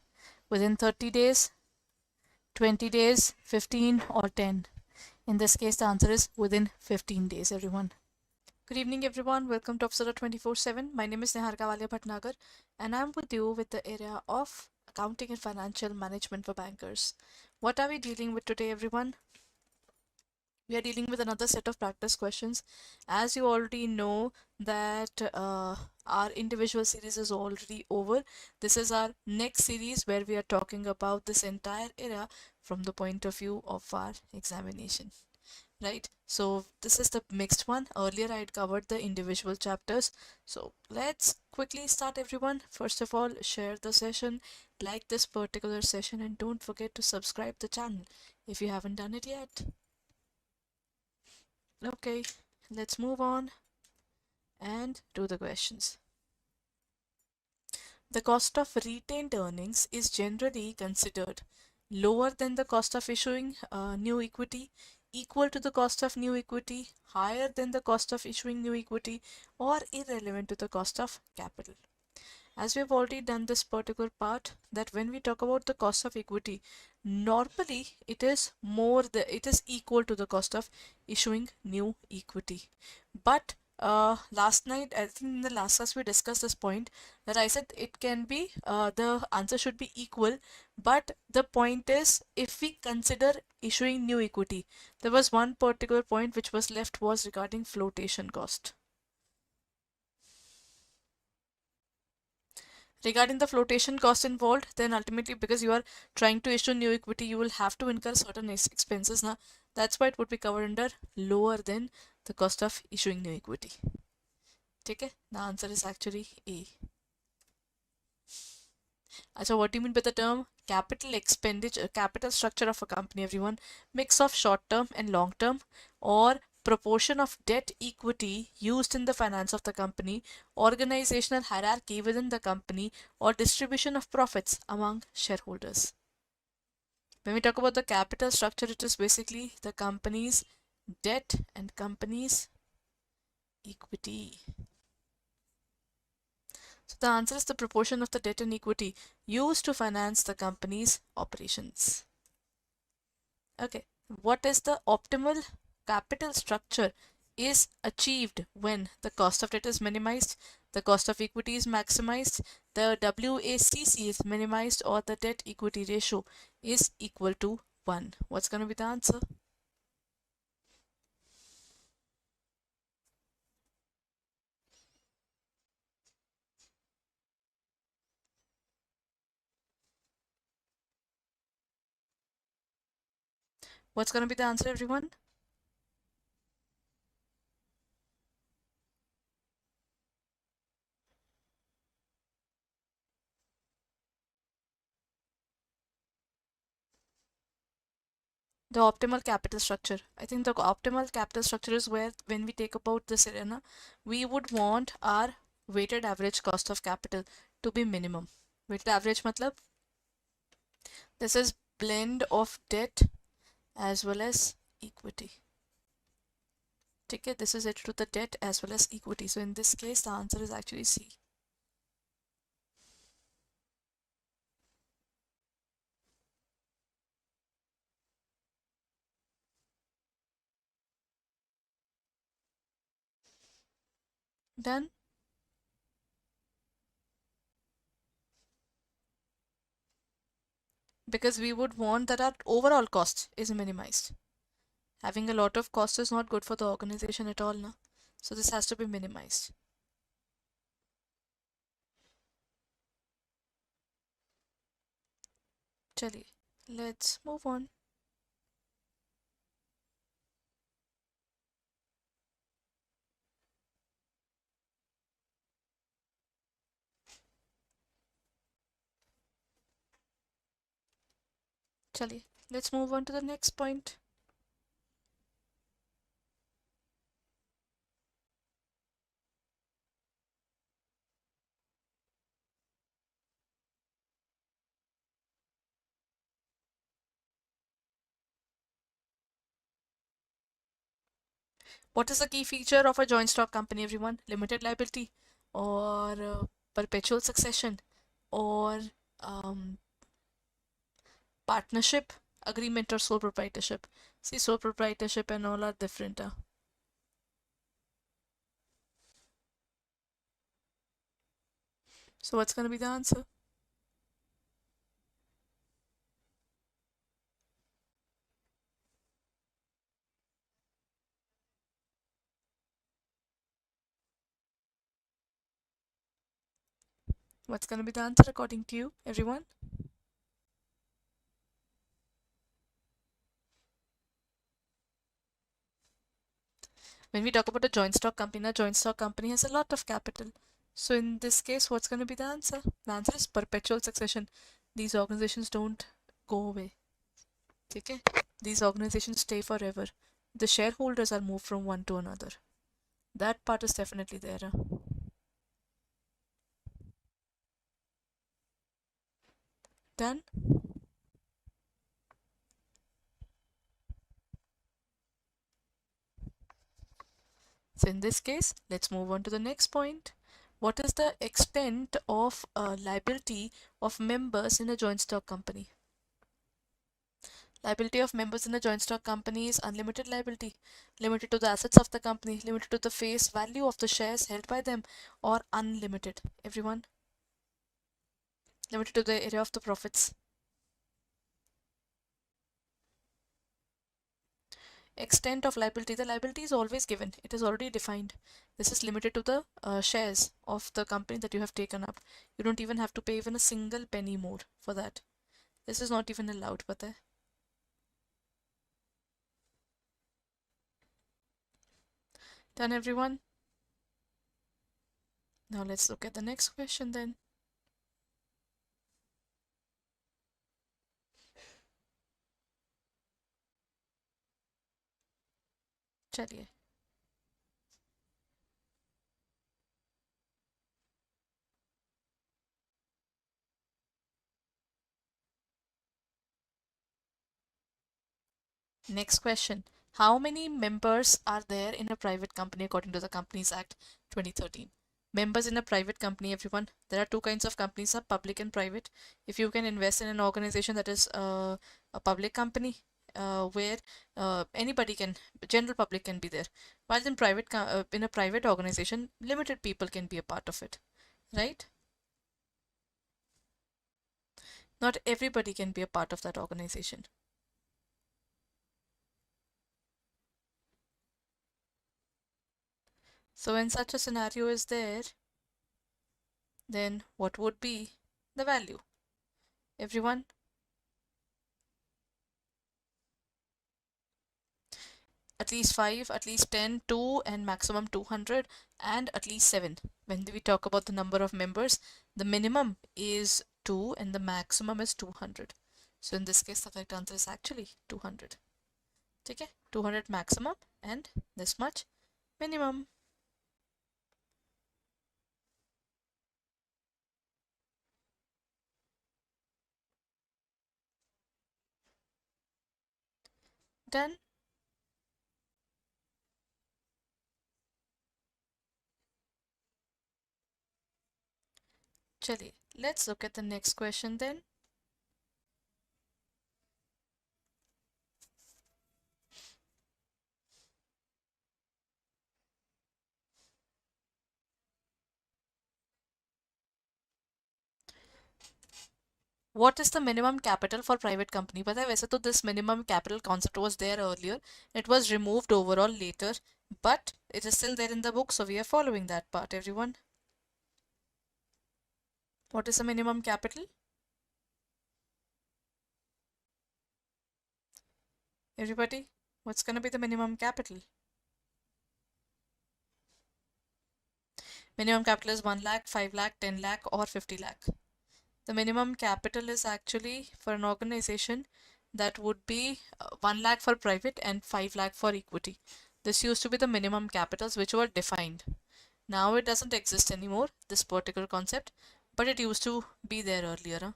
Speaker 1: Within 30 days, 20 days, 15 or 10? In this case, the answer is within 15 days, everyone. Good evening, everyone. Welcome to Apsara 24/7. My name is Niharika Walia Bhatnagar, and I'm with you with the area of accounting and financial management for bankers. What are we dealing with today, everyone? We are dealing with another set of practice questions. As you already know that our individual series is already over. This is our next series where we are talking about this entire era from the point of view of our examination. right? So this is the mixed one. Earlier I had covered the individual chapters. So let's quickly start, everyone. First of all, share the session, like this particular session, and don't forget to subscribe the channel if you haven't done it yet. Okay, let's move on and do the questions. The cost of retained earnings is generally considered lower than the cost of issuing new equity, equal to the cost of new equity, higher than the cost of issuing new equity, or irrelevant to the cost of capital. As we have already done this particular part, that when we talk about the cost of equity, normally it is equal to the cost of issuing new equity. But last night, I think in the last class we discussed this point, that I said it can be the answer should be equal, but the point is, if we consider issuing new equity, there was one particular point which was left, was regarding flotation cost. Regarding the flotation cost involved, then ultimately, because you are trying to issue new equity, you will have to incur certain expenses. Now, that's why it would be covered under lower than the cost of issuing new equity. Okay, the answer is actually A. So what do you mean by the term capital expenditure, capital structure of a company, everyone? Mix of short term and long term, or proportion of debt equity used in the finance of the company, organizational hierarchy within the company, or distribution of profits among shareholders. When we talk about the capital structure, it is basically the company's debt and company's equity. So the answer is the proportion of the debt and equity used to finance the company's operations. Okay, what is the optimal capital structure is achieved when the cost of debt is minimized, the cost of equity is maximized, the WACC is minimized, or the debt equity ratio is equal to 1. What's going to be the answer? What's going to be the answer, everyone? The optimal capital structure. I think the optimal capital structure is where, when we take about this arena, we would want our weighted average cost of capital to be minimum. Weighted average matlab, this is blend of debt as well as equity. Okay, this is it to the debt as well as equity. So in this case, the answer is actually C. Done? Because we would want that our overall cost is minimized. Having a lot of cost is not good for the organization at all, na? So this has to be minimized. Chaliye, let's move on. Chaliye, let's move on to the next point. What is the key feature of a joint stock company, everyone? Limited liability, or perpetual succession, or um, partnership, agreement, or sole proprietorship? See, sole proprietorship and all are different. So what's going to be the answer? What's going to be the answer according to you, everyone? When we talk about a joint stock company, a joint stock company has a lot of capital. So in this case, what's going to be the answer? The answer is perpetual succession. These organizations don't go away. Okay? These organizations stay forever. The shareholders are moved from one to another. That part is definitely there. Done? So in this case, let's move on to the next point. What is the extent of liability of members in a joint stock company? Liability of members in a joint stock company is unlimited liability, limited to the assets of the company, limited to the face value of the shares held by them, or unlimited. Everyone? Limited to the area of the profits. Extent of liability. The liability is always given. It is already defined. This is limited to the shares of the company that you have taken up. You don't even have to pay even a single penny more for that. This is not even allowed, pata hai? Done, everyone? Now let's look at the next question then. चलिए. Next question. How many members are there in a private company according to the Companies Act 2013? Members in a private company, everyone. There are two kinds of companies, public and private. If you can invest in an organization that is a public company, where anybody can, general public can be there. While in a private organization, limited people can be a part of it, right? Not everybody can be a part of that organization. So when such a scenario is there, then what would be the value? Everyone? At least 5, at least 10, 2, and maximum 200, and at least 7. When we talk about the number of members, the minimum is 2 and the maximum is 200. So in this case, the correct answer is actually 200. Okay? 200 maximum and this much minimum. Done? Chaliye, let's look at the next question then. What is the minimum capital for private company? पता है वैसे तो this minimum capital concept was there earlier. It was removed overall later, but it is still there in the book, so we are following that part, everyone. What is the minimum capital? Everybody, what's going to be the minimum capital? Minimum capital is 1 lakh, 5 lakh, 10 lakh, or 50 lakh. The minimum capital is actually for an organization that would be 1 lakh for private and 5 lakh for equity. This used to be the minimum capitals which were defined. Now it doesn't exist anymore, this particular concept, but it used to be there earlier. Huh?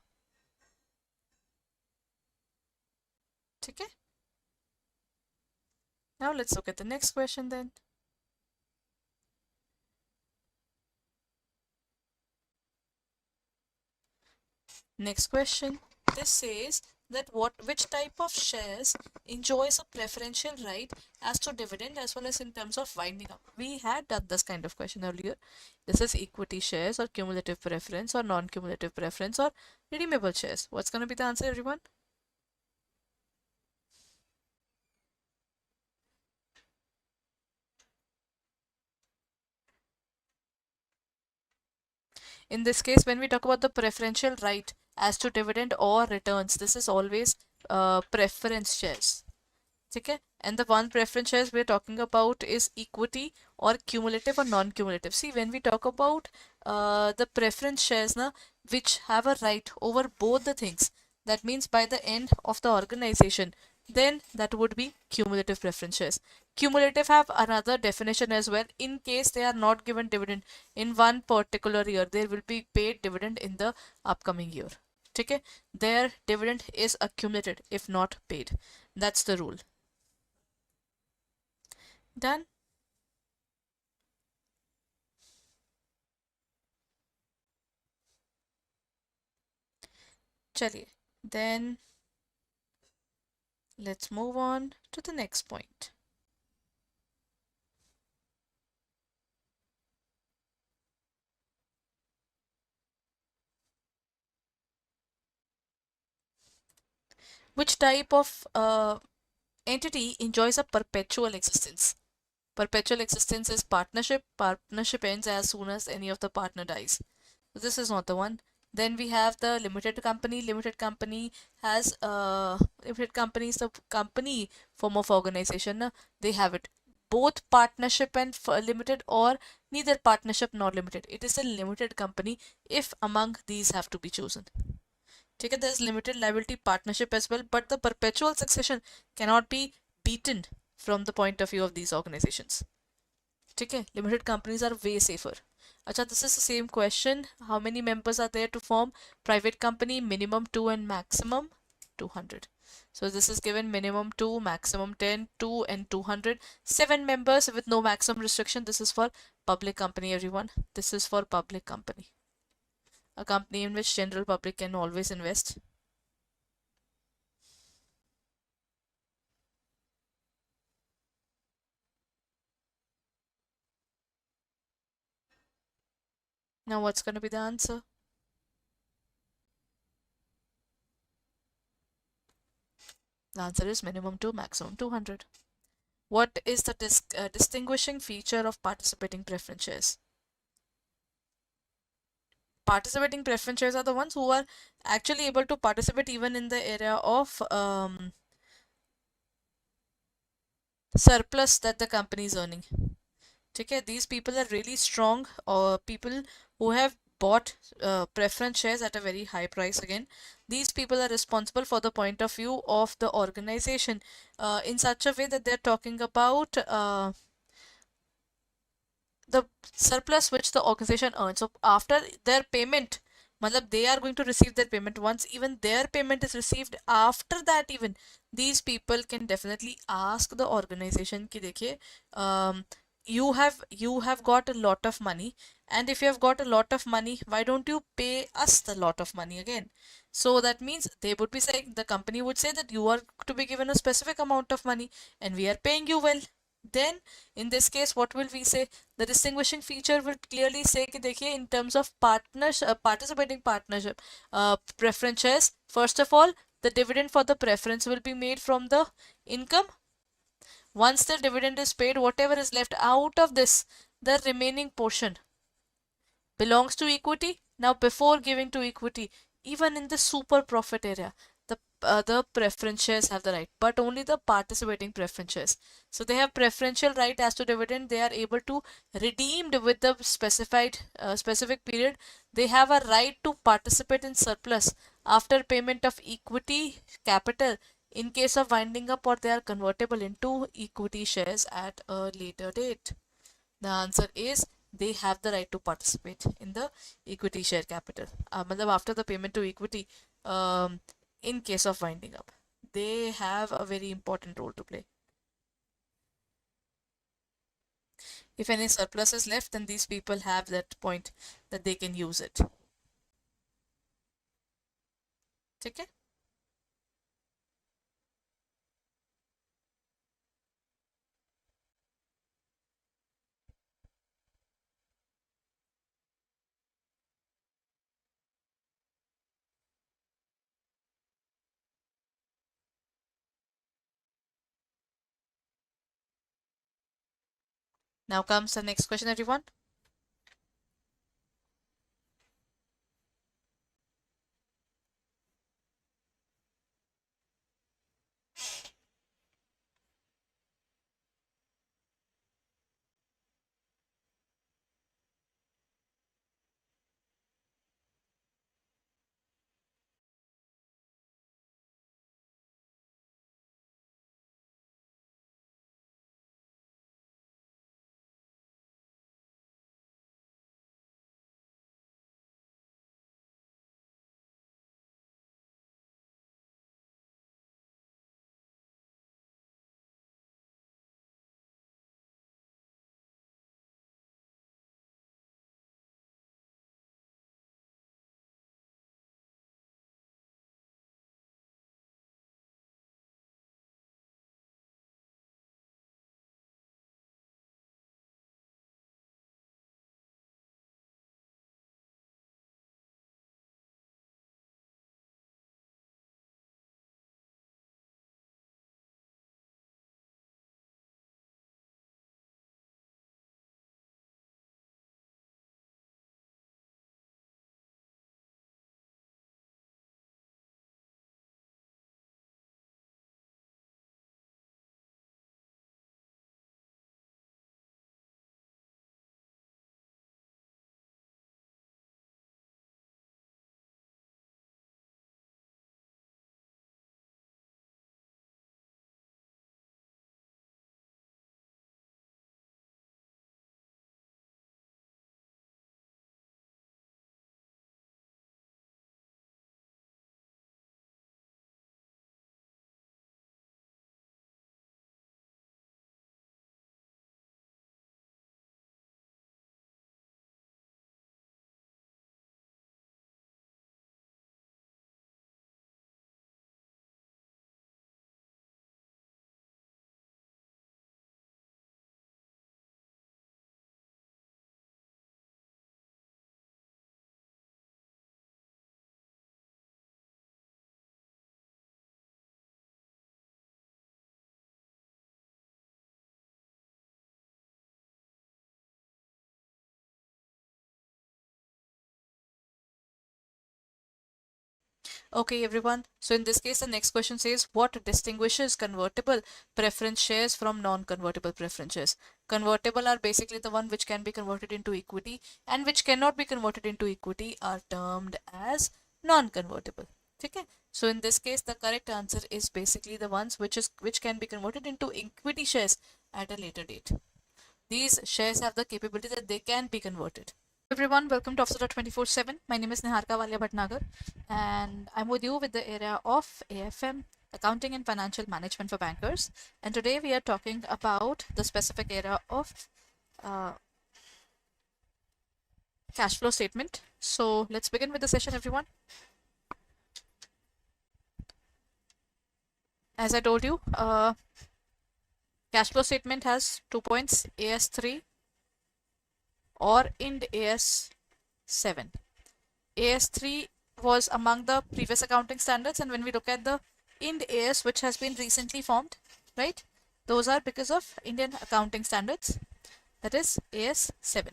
Speaker 1: Okay? Now let's look at the next question then. Next question. This says that which type of shares enjoys a preferential right as to dividend as well as in terms of winding up. We had done this kind of question earlier. This is equity shares or cumulative preference or non-cumulative preference or redeemable shares. What's going to be the answer, everyone? In this case, when we talk about the preferential right as to dividend or returns, this is always preference shares. Okay? And the one preference shares we're talking about is equity or cumulative or non-cumulative. See, when we talk about the preference shares, na, which have a right over both the things, that means by the end of the organization, then that would be cumulative preference shares. Cumulative have another definition as well. In case they are not given dividend in one particular year, there will be paid dividend in the upcoming year. Okay, their dividend is accumulated if not paid. That's the rule. Done. चलिए, then let's move on to the next point. Which type of entity enjoys a perpetual existence? Perpetual existence is partnership. Partnership ends as soon as any of the partner dies. So this is not the one. Then we have the limited company. Limited company has limited company is the company form of organization. They have it both partnership and limited, or neither partnership nor limited. It is a limited company if among these have to be chosen. ठीक है, there is limited liability partnership as well, but the perpetual succession cannot be beaten from the point of view of these organizations. ठीक है, limited companies are way safer. अच्छा, this is the same question. How many members are there to form private company? Minimum 2 and maximum 200. So this is given minimum 2, maximum 10, 2 and 200. 7 members with no maximum restriction. This is for public company, everyone. This is for public company. A company in which general public can always invest. Now what's going to be the answer? The answer is minimum 2, maximum 200. What is the distinguishing feature of participating preference shares? Participating preference shares are the ones who are actually able to participate even in the area of surplus that the company is earning. Okay, these people are really strong, or people who have bought preference shares at a very high price. Again, these people are responsible for the point of view of the organization in such a way that they're talking about the surplus which the organization earns. So after their payment, matlab they are going to receive their payment. Once even their payment is received, after that even these people can definitely ask the organization ki dekhiye, you have got a lot of money, and if you have got a lot of money, why don't you pay us the lot of money again? So that means they would be saying, the company would say that you are to be given a specific amount of money and we are paying you well. Then in this case, what will we say? The distinguishing feature will clearly say कि देखिए, in terms of participating partnership preference shares, first of all, the dividend for the preference will be made from the income. Once the dividend is paid, whatever is left out of this, the remaining portion belongs to equity. Now, before giving to equity, even in the super profit area, the preference shares have the right, but only the participating preference shares. So they have preferential right as to dividend. They are able to redeemed with the specified specific period. They have a right to participate in surplus after payment of equity capital in case of winding up, or they are convertible into equity shares at a later date. The answer is they have the right to participate in the equity share capital. मतलब after the payment to equity, in case of winding up, they have a very important role to play. If any surplus is left, then these people have that point that they can use it. ठीक है? Now comes the next question, everyone. Okay, everyone. So in this case, the next question says, what distinguishes convertible preference shares from non-convertible preference shares? Convertible are basically the one which can be converted into equity, and which cannot be converted into equity are termed as non-convertible. Okay. So in this case, the correct answer is basically the ones which can be converted into equity shares at a later date. These shares have the capability that they can be converted. Everyone, welcome to Officer 24/7. My name is Niharika Valia Bhatnagar, and I'm with you with the area of AFM, Accounting and Financial Management for Bankers. And today we are talking about the specific area of uh, cash flow statement. So let's begin with the session, everyone. As I told you, cash flow statement has 2 points, AS3 or IND AS7. AS3 was among the previous accounting standards, and when we look at the IND AS, which has been recently formed, right, those are because of Indian accounting standards, that is AS7.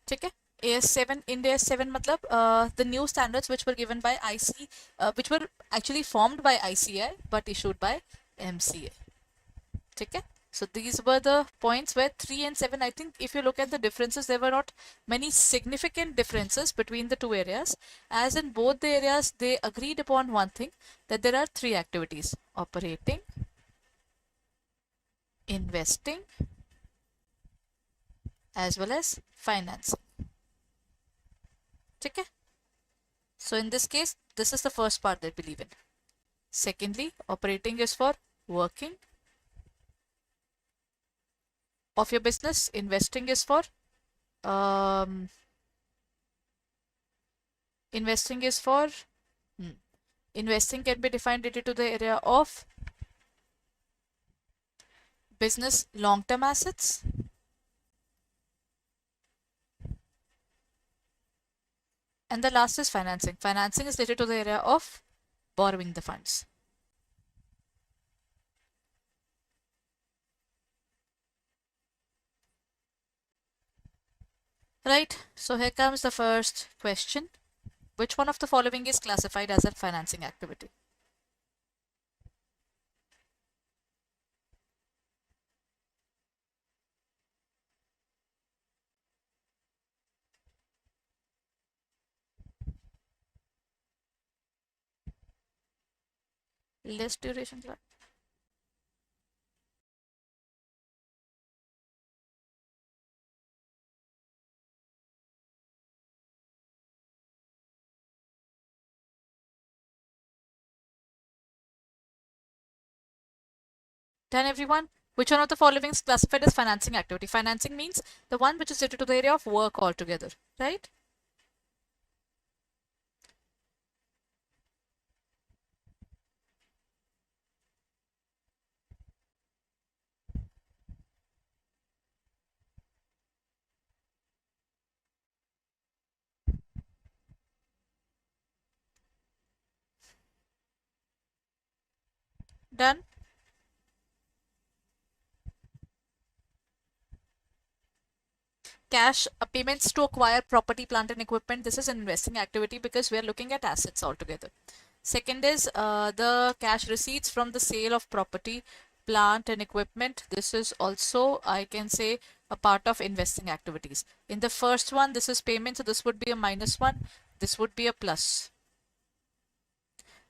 Speaker 1: ठीक है? AS7, IND AS7 मतलब the new standards which were given by IC, which were actually formed by ICI but issued by MCA. ठीक है? So these were the points where 3 and 7, I think if you look at the differences, there were not many significant differences between the two areas, as in both the areas they agreed upon one thing, that there are three activities: operating, investing, as well as financing. Okay? So in this case, this is the first part they believe in. Secondly, operating is for working of your business. Investing is for um, investing is for investing can be defined related to the area of business long-term assets, and the last is financing. Financing is related to the area of borrowing the funds. Right, so here comes the first question. Which one of the following is classified as a financing activity? Less duration. Done, everyone? Which one of the following is classified as financing activity? Financing means the one which is related to the area of work altogether, right? Done. Cash payments to acquire property, plant and equipment. This is an investing activity because we are looking at assets altogether. Second is the cash receipts from the sale of property, plant and equipment. This is also, I can say, a part of investing activities. In the first one, this is payment, so this would be a -1. This would be a plus.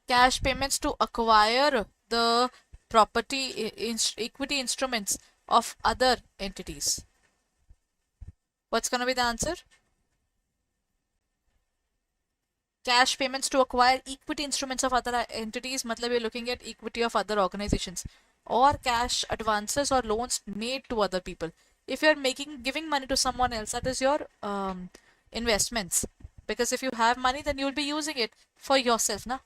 Speaker 1: Cash payments to acquire the property, equity instruments of other entities. What's going to be the answer? Cash payments to acquire equity instruments of other entities, matlab you're looking at equity of other organizations, or cash advances or loans made to other people. If you're giving money to someone else, that is your investments. Because if you have money, then you'll be using it for yourself, na?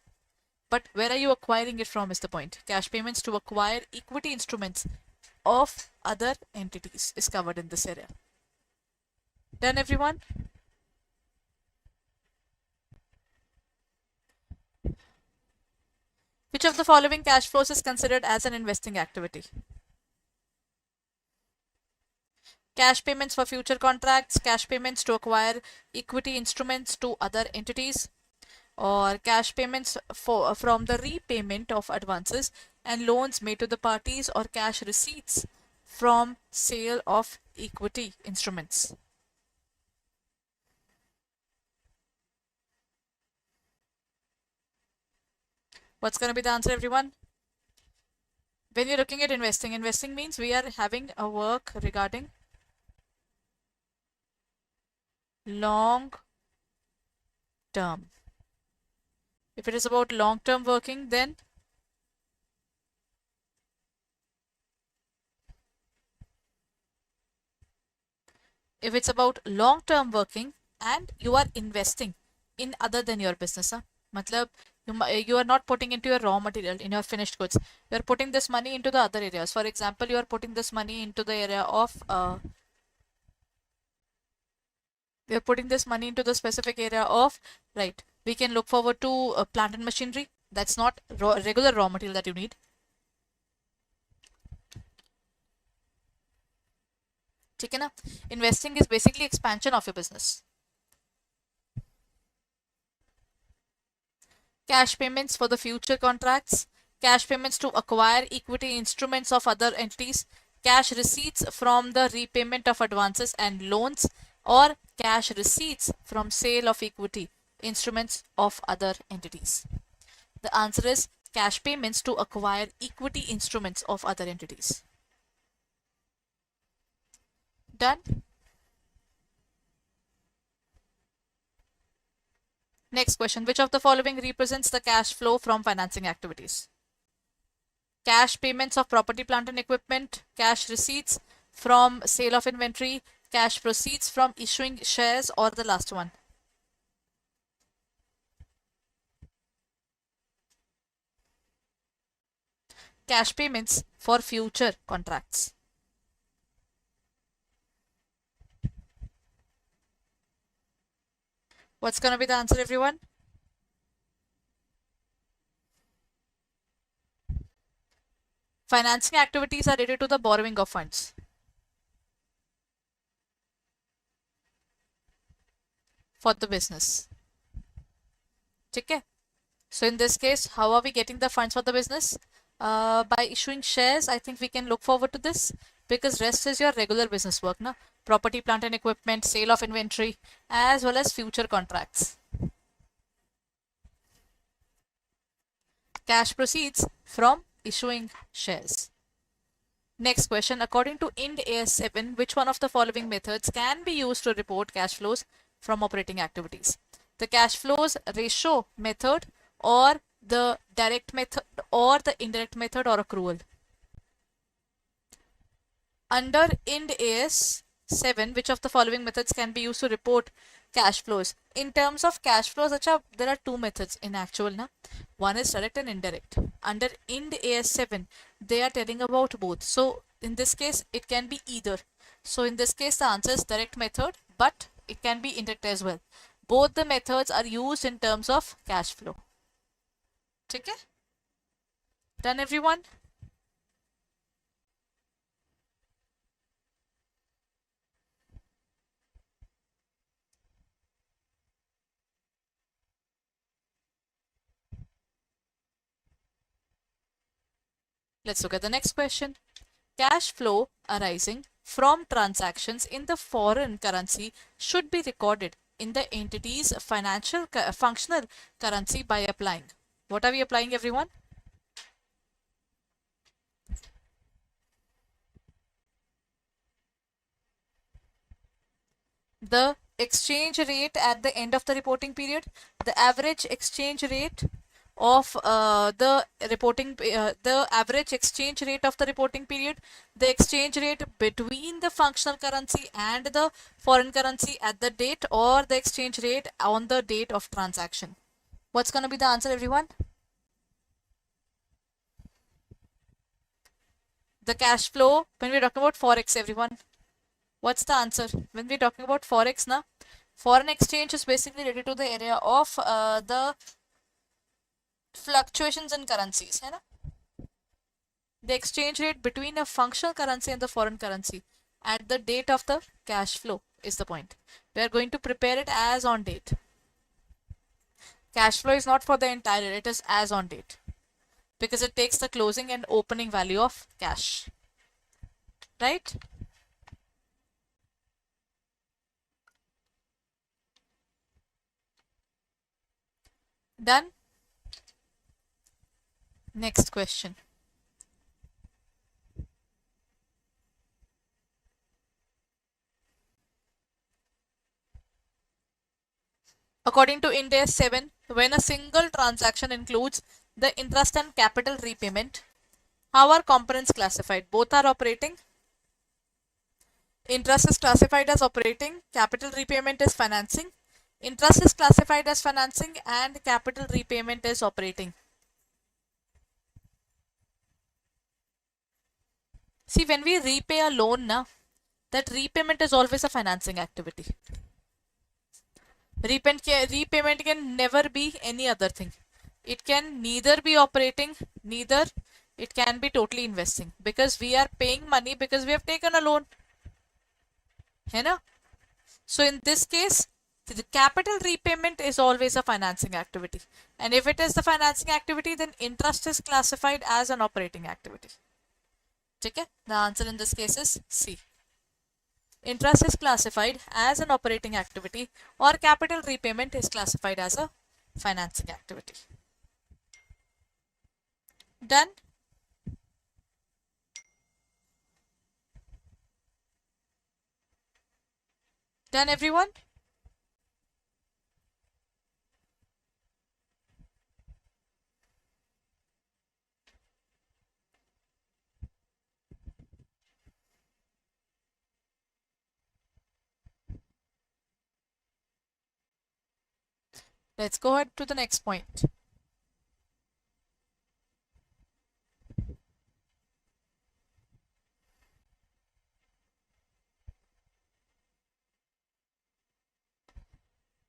Speaker 1: But where are you acquiring it from is the point. Cash payments to acquire equity instruments of other entities is covered in this area. Done, everyone? Which of the following cash flows is considered as an investing activity? Cash payments for future contracts, cash payments to acquire equity instruments to other entities, or cash payments from the repayment of advances and loans made to the parties, or cash receipts from sale of equity instruments. What's going to be the answer, everyone? When you're looking at investing, investing means we are having a work regarding long term. If it is about long term working, then if it's about long term working and you are investing in other than your business, matlab you are not putting into your raw material, in your finished goods, you are putting this money into the other areas. For example, you are putting this money into the area of we are putting this money into the specific area of, right, we can look forward to plant and machinery. That's not regular raw material that you need. ठीक है ना? Investing is basically expansion of your business. Cash payments for the future contracts, cash payments to acquire equity instruments of other entities, cash receipts from the repayment of advances and loans, or cash receipts from sale of equity instruments of other entities. The answer is cash payments to acquire equity instruments of other entities. Done? Next question. Which of the following represents the cash flow from financing activities? Cash payments of property, plant and equipment, cash receipts from sale of inventory, cash proceeds from issuing shares, or the last one? Cash payments for future contracts. What's going to be the answer, everyone? Financing activities are related to the borrowing of funds for the business. Okay. So in this case, how are we getting the funds for the business? By issuing shares. I think we can look forward to this, because rest is your regular business work, na? Property, plant and equipment, sale of inventory, as well as future contracts. Cash proceeds from issuing shares. Next question. According to Ind AS 7, which one of the following methods can be used to report cash flows from operating activities? The cash flows ratio method, or the direct method, or the indirect method, or accrual? Under Ind AS 7, which of the following methods can be used to report cash flows? In terms of cash flows, there are two methods in actual, na? One is direct and indirect. Under Ind AS 7, they are telling about both. So in this case, it can be either. So in this case, the answer is direct method, but it can be indirect as well. Both the methods are used in terms of cash flow. Okay? Done, everyone? Let's look at the next question. Cash flow arising from transactions in the foreign currency should be recorded in the entity's functional currency by applying. What are we applying, everyone? The exchange rate at the end of the reporting period, the average exchange rate of the average exchange rate of the reporting period, the exchange rate between the functional currency and the foreign currency at the date, or the exchange rate on the date of transaction. What's going to be the answer, everyone? The cash flow, when we're talking about forex, everyone, what's the answer? When we're talking about forex, na, foreign exchange is basically related to the area of the fluctuations in currencies, है ना? The exchange rate between a functional currency and the foreign currency at the date of the cash flow is the point. We are going to prepare it as on date. Cash flow is not for the entire year, it is as on date because it takes the closing and opening value of cash, right? Done. Next question. According to Ind AS 7, when a single transaction includes the interest and capital repayment, how are components classified? Both are operating. Interest is classified as operating, capital repayment is financing. Interest is classified as financing and capital repayment is operating. See, when we repay a loan, that repayment is always a financing activity. Repayment can never be any other thing. It can neither be operating, neither it can be totally investing, because we are paying money because we have taken a loan. है ना? So in this case, the capital repayment is always a financing activity. And if it is the financing activity, then interest is classified as an operating activity. Okay? The answer in this case is C. Interest is classified as an operating activity, or capital repayment is classified as a financing activity. Done? Done, everyone? Let's go ahead to the next point.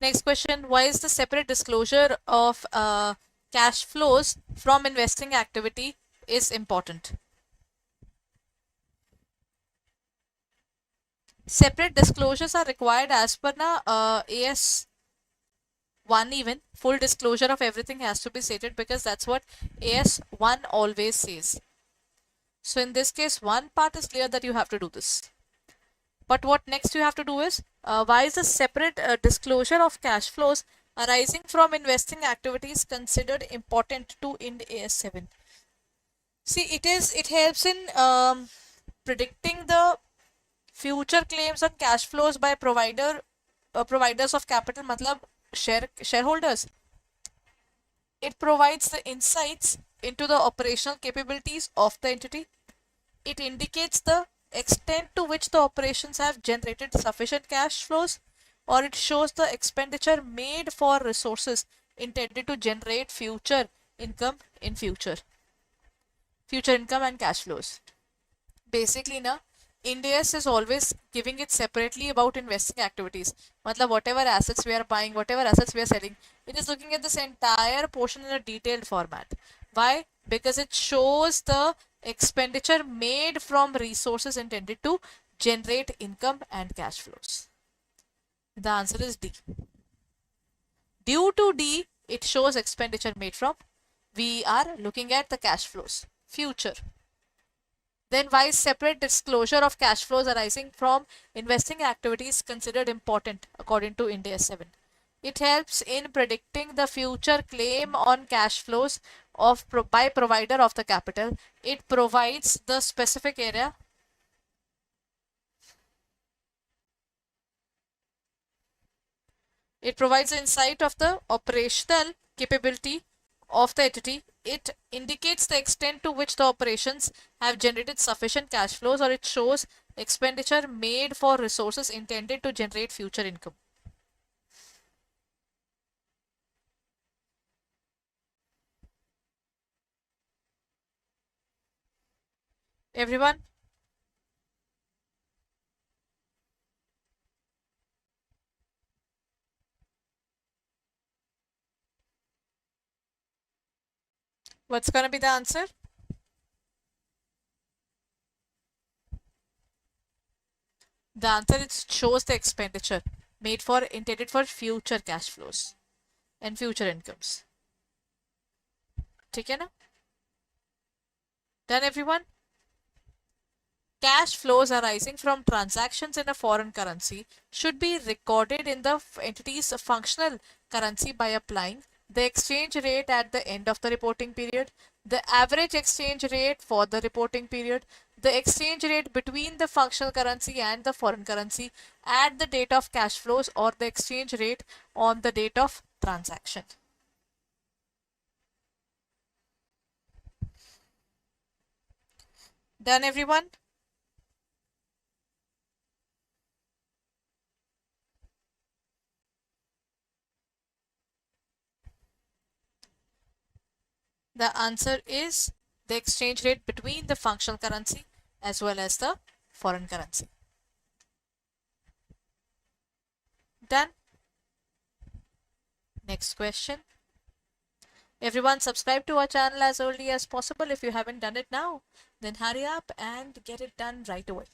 Speaker 1: Next question, why is the separate disclosure of cash flows from investing activity is important? Separate disclosures are required as per AS 1 even. Full disclosure of everything has to be stated because that's what AS 1 always says. So in this case, one part is clear that you have to do this. But what next you have to do is, why is the separate disclosure of cash flows arising from investing activities considered important to Ind AS 7? See, it helps in predicting the future claims on cash flows by providers of capital, matlab shareholders. It provides the insights into the operational capabilities of the entity. It indicates the extent to which the operations have generated sufficient cash flows, or it shows the expenditure made for resources intended to generate future income in future income and cash flows. Basically, Ind AS is always giving it separately about investing activities. Matlab, whatever assets we are buying, whatever assets we are selling, it is looking at this entire portion in a detailed format. Why? Because it shows the expenditure made from resources intended to generate income and cash flows. The answer is D. Due to D, it shows expenditure made from. We are looking at the cash flows, future. Then why is separate disclosure of cash flows arising from investing activities considered important according to Ind AS 7? It helps in predicting the future claim on cash flows by provider of the capital. It provides the specific area. It provides insight of the operational capability of the entity. It indicates the extent to which the operations have generated sufficient cash flows, or it shows expenditure made for resources intended to generate future income. Everyone? What's going to be the answer? The answer is shows the expenditure made for intended for future cash flows. and future incomes. ठीक है ना? Done everyone? Cash flows arising from transactions in a foreign currency should be recorded in the entity's functional currency by applying the exchange rate at the end of the reporting period, the average exchange rate for the reporting period, the exchange rate between the functional currency and the foreign currency at the date of cash flows, or the exchange rate on the date of transaction. Done everyone? The answer is the exchange rate between the functional currency as well as the foreign currency. Done. Next question. Everyone subscribe to our channel as early as possible. If you haven't done it now, then hurry up and get it done right away.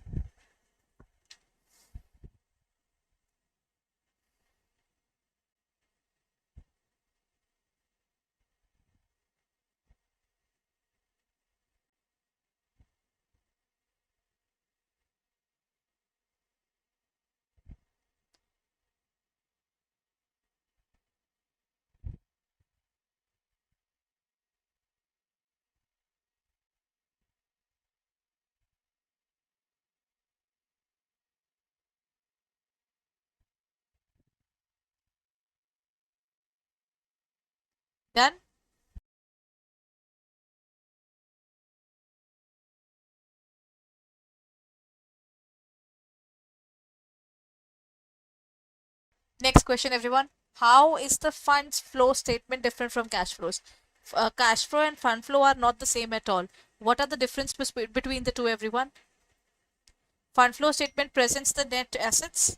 Speaker 1: Done? Next question, everyone. How is the funds flow statement different from cash flows? Cash flow and fund flow are not the same at all. What are the differences between the two, everyone? Fund flow statement presents the net assets